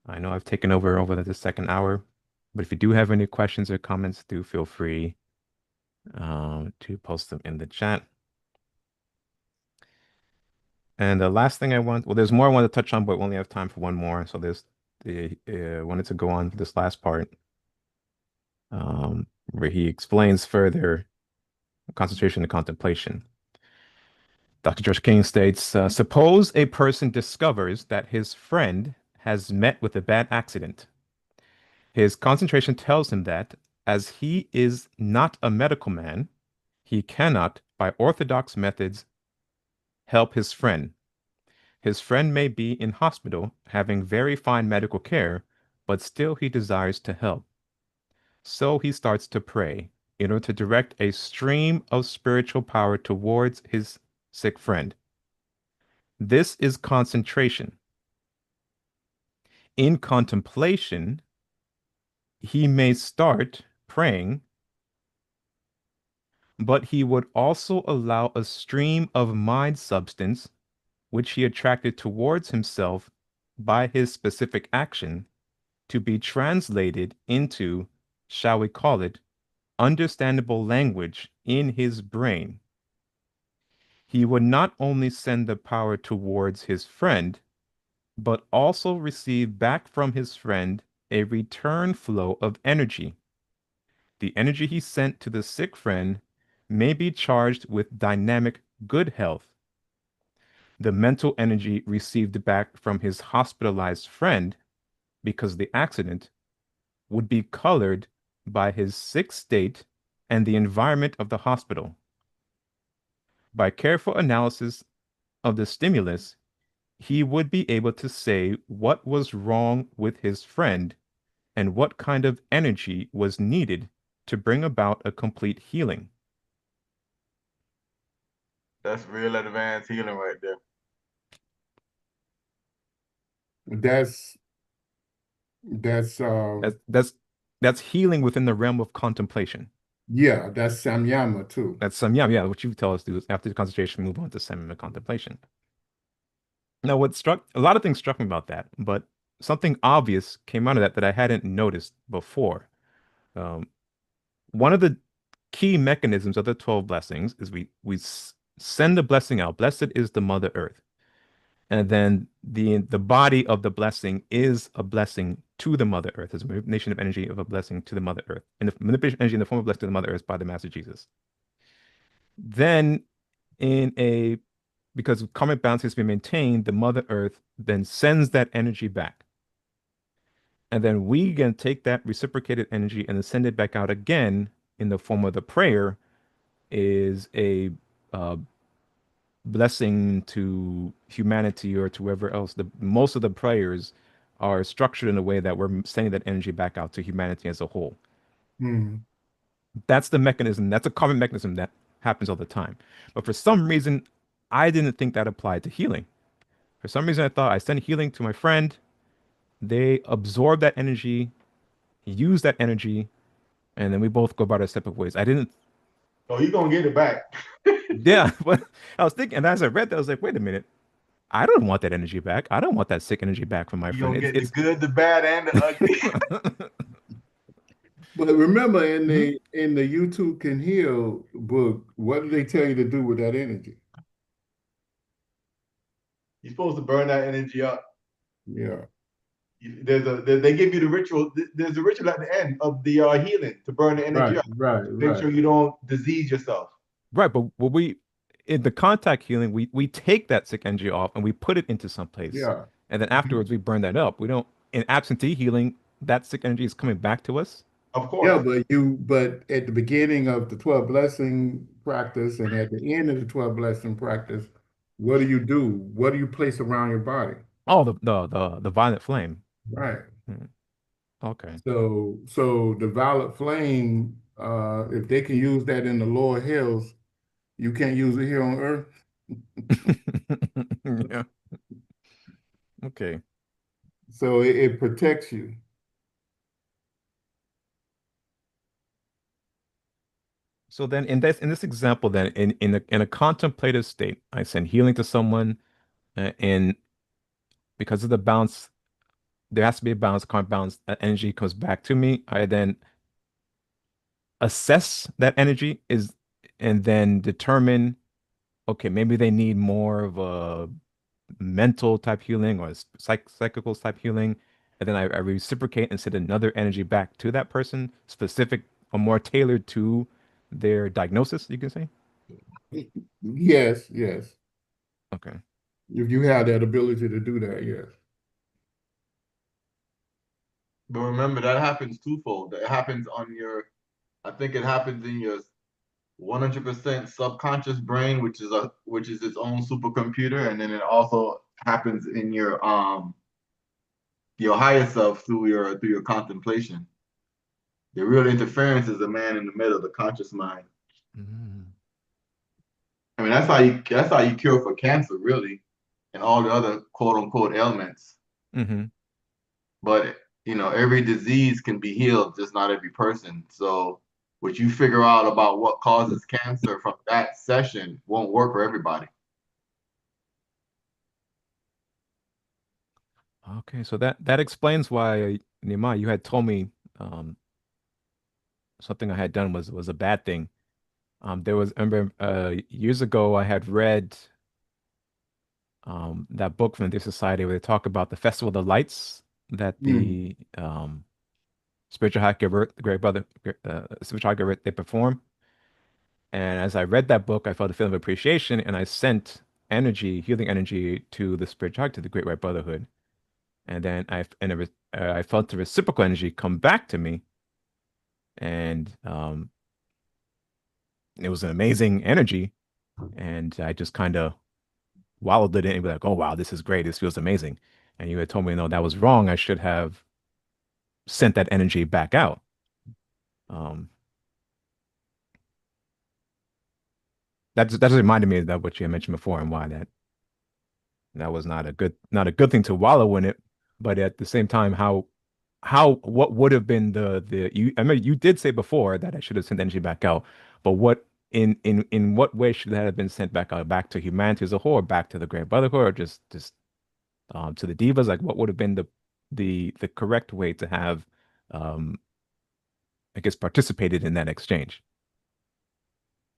I know I've taken over the second hour, but if you do have any questions or comments, do feel free to post them in the chat. And the last thing well, there's more I want to touch on, but we only have time for one more. So there's the wanted to go on for this last part, where he explains further concentration and contemplation. Dr. George King states, suppose a person discovers that his friend has met with a bad accident. His concentration tells him that, as he is not a medical man, he cannot, by orthodox methods, help his friend. His friend may be in hospital having very fine medical care, but still he desires to help. So he starts to pray in order to direct a stream of spiritual power towards his sick friend. This is concentration. In contemplation, he may start praying, but he would also allow a stream of mind substance, which he attracted towards himself by his specific action, to be translated into, shall we call it, understandable language in his brain. He would not only send the power towards his friend, but also receive back from his friend a return flow of energy. The energy he sent to the sick friend may be charged with dynamic good health. The mental energy received back from his hospitalized friend, because of the accident, would be colored by his sick state and the environment of the hospital. By careful analysis of the stimulus, he would be able to say what was wrong with his friend and what kind of energy was needed to bring about a complete healing. That's real advanced healing right there. That's that's That's healing within the realm of contemplation. yeah, that's Samyama too. That's some yeah, what you tell us to do is after the concentration, move on to semi contemplation. Now, a lot of things struck me about that, but something obvious came out of that that I hadn't noticed before. Um, One of the key mechanisms of the 12 blessings is we send the blessing out. Blessed is the Mother Earth. And then the body of the blessing is a blessing to the Mother Earth. It's a manipulation of energy of a blessing to the Mother Earth. And the manipulation of energy in the form of blessing to the Mother Earth by the Master Jesus. Then in a because karmic balance has been maintained, the Mother Earth then sends that energy back. And then we can take that reciprocated energy and then send it back out again in the form of the prayer is a uh, blessing to humanity or to whoever else. Most of the prayers are structured in a way that we're sending that energy back out to humanity as a whole. Hmm. That's the mechanism. That's a common mechanism that happens all the time. But for some reason, I didn't think that applied to healing. For some reason, I thought I send healing to my friend. They absorb that energy, use that energy, and then we both go about our separate ways. I didn't, Oh, you're gonna get it back. yeah, but I was thinking, and as I read that, I was like, wait a minute. I don't want that energy back. I don't want that sick energy back from my You're friend. gonna get the good, the bad, and the ugly. But remember, Mhm. in the YouTube Can Heal book, what do they tell you to do with that energy? You're supposed to burn that energy up. Yeah, They give you the ritual. There's a ritual at the end of the healing to burn the energy right, up. right, Make sure right. you don't disease yourself. Right, but what we in the contact healing, we take that sick energy off and we put it into some place, Yeah. and then Mhm. afterwards we burn that up. We don't in absentee healing, that sick energy is coming back to us. Of Yeah, course. but at the beginning of the 12 blessing practice and at the end of the 12 blessing practice, what do you do? What do you place around your body? Oh, the violet flame. Right. Hmm. Okay. So the violet flame, if they can use that in the lower hills, you can't use it here on Earth. Yeah. Okay. So it protects you. So then in this example then in a contemplative state, I send healing to someone and because of the balance, there has to be a balance, current balance, that energy comes back to me. I then assess that energy is and then determine, okay, maybe they need more of a mental type healing or psychical type healing. And then I reciprocate and send another energy back to that person, specific or more tailored to their diagnosis, you can say. Yes, yes. Okay. If you have that ability to do that, yes. But remember, that happens twofold. That happens on your, I think it happens in your 100% subconscious brain, which is its own supercomputer, and then it also happens in your higher self through your contemplation. The real interference is the man in the middle, the conscious mind. Mm. I mean, that's how you cure for cancer, really, and all the other quote unquote ailments. Hmm. But every disease can be healed, just not every person. So what you figure out about what causes cancer from that session won't work for everybody. Okay, so that explains why Nima, you had told me um, something I had done was a bad thing. There was, I remember years ago I had read that book from the Society where they talk about the Festival of the Lights that Mm. the spiritual hiker, the Great Brother, spiritual hiker, they perform. And as I read that book, I felt a feeling of appreciation, and I sent energy, healing energy, to the spiritual hiker, to the Great White Brotherhood. And then I felt the reciprocal energy come back to me, and it was an amazing energy. And I just kind of wallowed in it and be like, "Oh wow, this is great. This feels amazing." And you had told me, no, that was wrong. I should have sent that energy back out. Um, that just reminded me of that what you had mentioned before and why that was not a good thing to wallow in it. But at the same time, what would have been I mean you did say before that I should have sent energy back out, but in what way should that have been sent back out, back to humanity as a whole, or back to the Great Brotherhood, or just to the divas? Like what would have been the correct way to have um I guess participated in that exchange?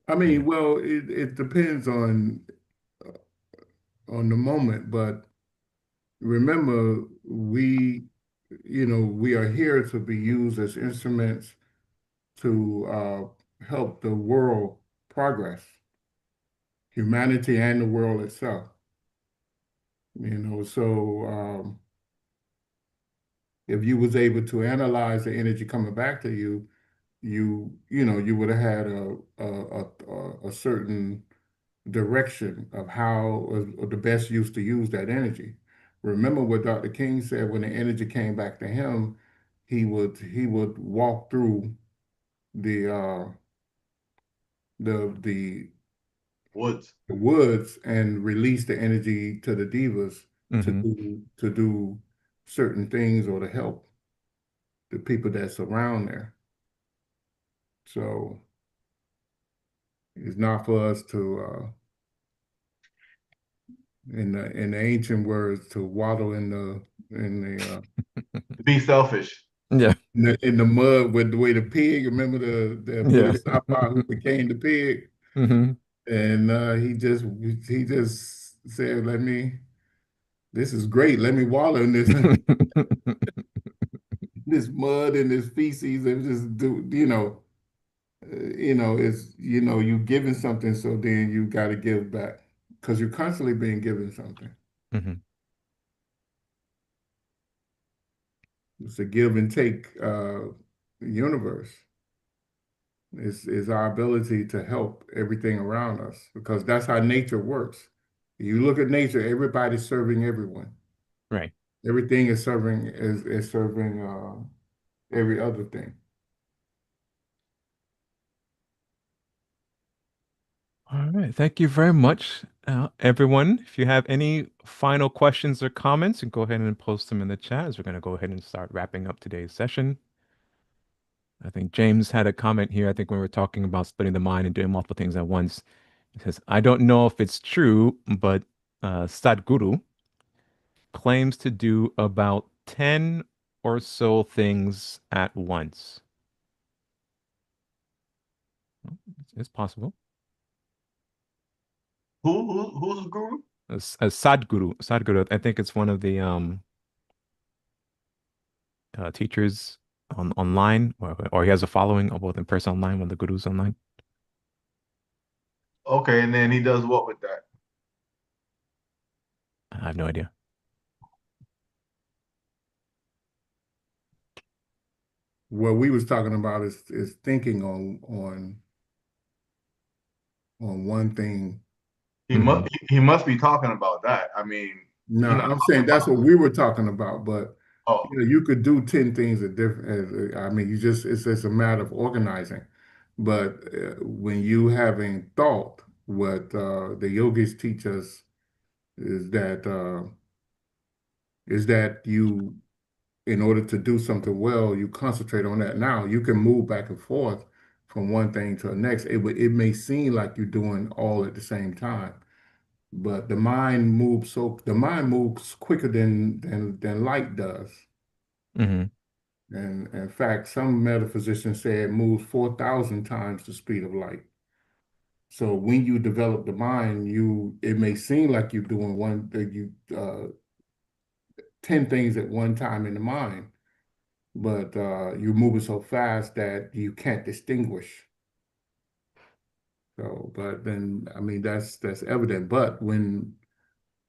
I Yeah. mean, well, it depends on the moment, but remember, we are here to be used as instruments to help the world progress, humanity and the world itself. So if you was able to analyze the energy coming back to you, you would have had a certain direction of how or the best use to use that energy. Remember what Dr. King said when the energy came back to him, he would walk through the uh the Woods. the woods and release the energy to the divas to Hmm. do certain things or to help the people that's around there. So it's not for us to in the ancient words to waddle in Be selfish. Yeah. the mud with the way the pig. Remember the Yeah. Bodhisattva who became the pig, Hmm. and he just said, "Let me. This is great. Let me wallow in this this mud and this feces and just do. It's you giving something, so then you got to give back because you're constantly being given something. Hmm. It's a give and take, universe is our ability to help everything around us because that's how nature works. You look at nature, everybody's serving everyone. Right. Everything is serving every other thing. All right. Thank you very much, everyone. If you have any final questions or comments, you can go ahead and post them in the chat as we're going to go ahead and start wrapping up today's session. I think James had a comment here. I think when we were talking about splitting the mind and doing multiple things at once, he says, I don't know if it's true, but Sadhguru claims to do about 10 or so things at once. Well, it's possible. Who's the guru? A Sadhguru. Sadhguru, I think it's one of the teachers online, or he has a following both in person online, one of the gurus online. Okay, and then he does what with that? I have no idea. What we was talking about is thinking on one thing. He must be talking about that. I mean, No, he not I'm talking saying that's what about. we were talking about, but Oh, you could do 10 things at different, I mean, you just, it's just a matter of organizing. But when you having thought, what the yogis teach us is that you, in order to do something well, you concentrate on that. Now you can move back and forth from one thing to the next. It may seem like you're doing all at the same time, but the mind moves quicker than light does. Hmm. And in fact, some metaphysicians say it moves 4,000 times the speed of light. So when you develop the mind, it may seem like you're doing 10 things at one time in the mind, but you're moving so fast that you can't distinguish. So, but then I mean that's evident. But when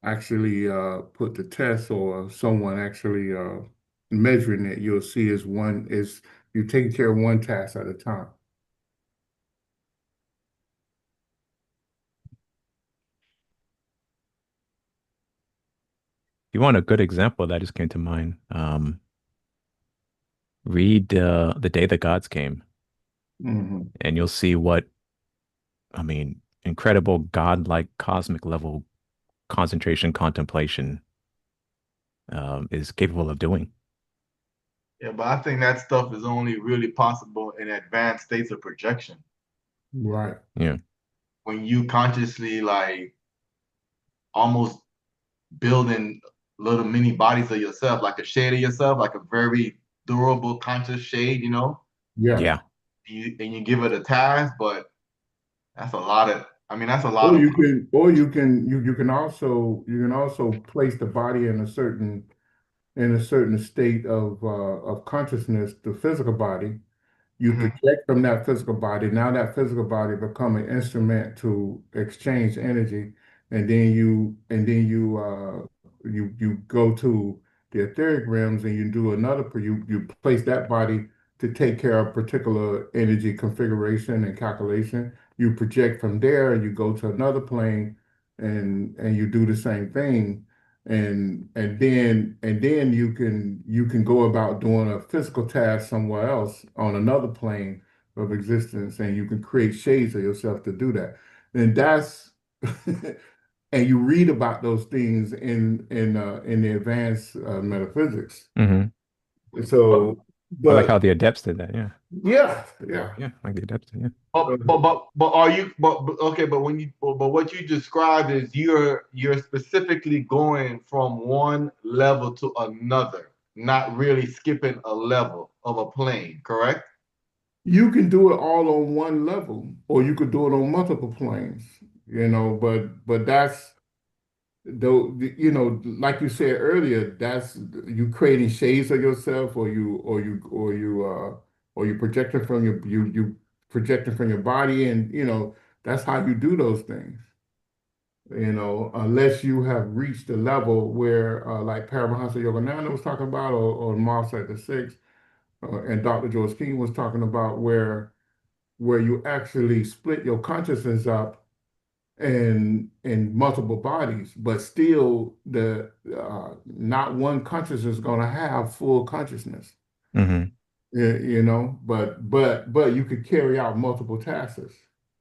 actually put the test or someone actually measuring it, you'll see is you're taking care of one task at a time. If you want a good example, that just came to mind. Read The Day the Gods Came, Hmm. and you'll see what, I mean, incredible godlike cosmic level concentration contemplation is capable of doing. yeah, but I think that stuff is only really possible in advanced states of projection. Right. Yeah. When you consciously like almost building little mini bodies of yourself, like a shade of yourself, like a very durable conscious shade, Yeah. Yeah. and you give it a task, but that's a lot of, I mean, that's a lot Or of you work. can, or you can also place the body in a certain state of consciousness, the physical body. You Mhm. project from that physical body. Now that physical body become an instrument to exchange energy, and then you go to the etheric realms and you do you place that body to take care of particular energy configuration and calculation. You project from there, you go to another plane, and you do the same thing, and then you can go about doing a physical task somewhere else on another plane of existence, and you can create shades of yourself to do that. And that's and you read about those things in the advanced metaphysics. Hmm. But, So, I like but how the adepts did that. Yeah. yeah, yeah. Yeah. Like the adepts did. Yeah. but are you, but okay, but when you, but what you described is you're specifically going from one level to another, not really skipping a level of a plane, correct? You can do it all on one level, or you could do it on multiple planes, but that's though, like you said earlier, that's you creating shades of yourself, or you projecting from you projecting from your body, and that's how you do those things. Unless you have reached a level where, like Paramahansa Yogananda was talking about, or Mars at the six, and Dr. George King was talking about where you actually split your consciousness up in multiple bodies, but still the not one consciousness is going to have full consciousness. Hmm. You know, but you could carry out multiple tasks.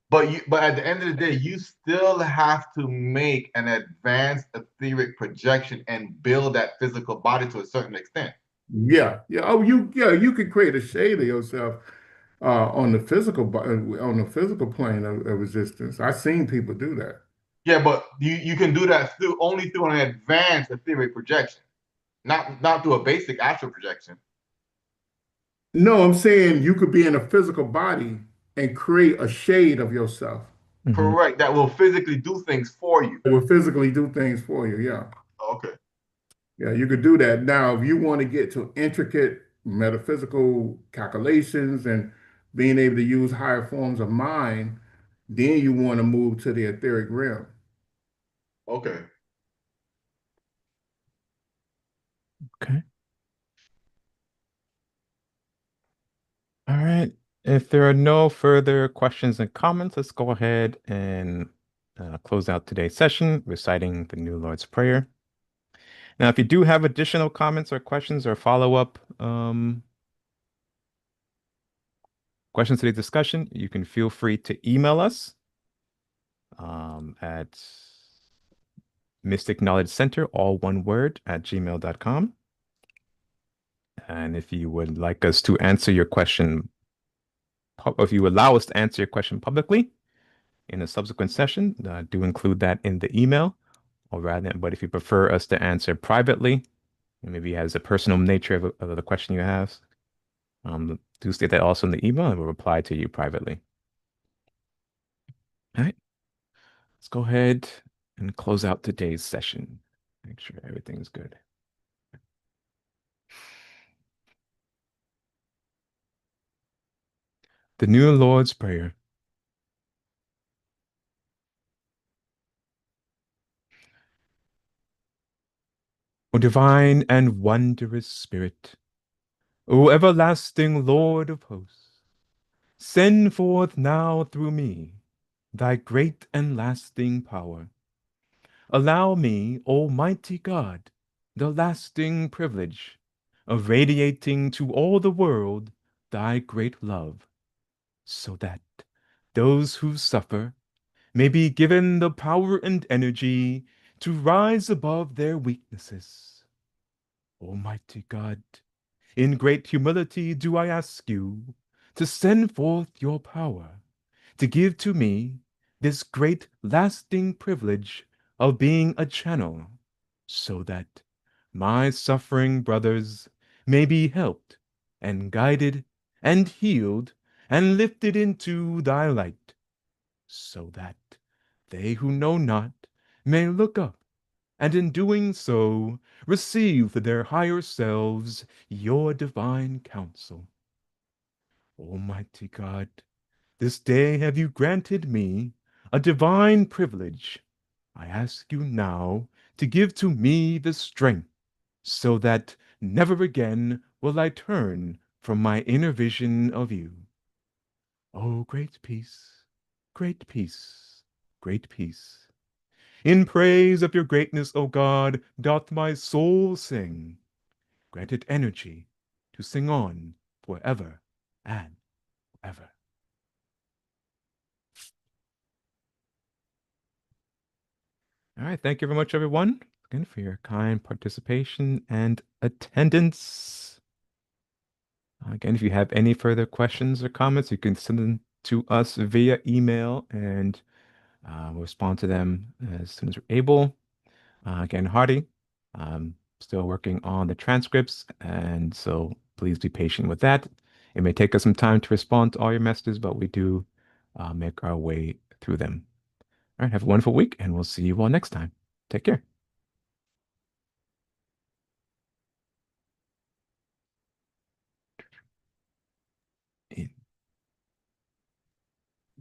But at the end of the day, you still have to make an advanced etheric projection and build that physical body to a certain extent. Yeah, yeah. Oh, you could create a shade of yourself on the on the physical plane of existence. I've seen people do that. Yeah, but you can do that through only through an advanced etheric projection, not through a basic astral projection. No, I'm saying you could be in a physical body and create a shade of yourself. Hmm. Correct. That will physically do things for you. It will physically do things for you. Yeah. Okay. Yeah, you could do that. Now, if you want to get to intricate metaphysical calculations and being able to use higher forms of mind, then you want to move to the etheric realm. Okay. Okay. All right. If there are no further questions and comments, let's go ahead and close out today's session reciting the New Lord's Prayer. Now, if you do have additional comments or questions or follow-up questions to the discussion, you can feel free to email us at Mystic Knowledge Center, all one word, at gmail.com. And if you would like us to answer your question, if you allow us to answer your question publicly in a subsequent session, do include that in the email, or rather, but if you prefer us to answer privately, maybe as a personal nature of the question you have, do state that also in the email and we'll reply to you privately. All right, let's go ahead and close out today's session. Make sure everything's good. The New Lord's Prayer. O divine and wondrous Spirit, O everlasting Lord of hosts, send forth now through me thy great and lasting power. Allow me, Almighty God, the lasting privilege of radiating to all the world thy great love, so that those who suffer may be given the power and energy to rise above their weaknesses. Almighty God, in great humility do I ask you to send forth your power, to give to me this great lasting privilege of being a channel, so that my suffering brothers may be helped and guided and healed and lifted into thy light, so that they who know not may look up and in doing so receive for their higher selves your divine counsel. Almighty God, this day have you granted me a divine privilege. I ask you now to give to me the strength so that never again will I turn from my inner vision of you. Oh, great peace, great peace, great peace. In praise of your greatness, O God, doth my soul sing. Grant it energy to sing on forever and ever. All right. Thank you very much, everyone, again, for your kind participation and attendance. Again, if you have any further questions or comments, you can send them to us via email and we'll respond to them as soon as we're able. Again, Hardy, still working on the transcripts, and so please be patient with that. It may take us some time to respond to all your messages, but we do make our way through them. All right, have a wonderful week, and we'll see you all next time. Take care.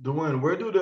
Dwayne, where do the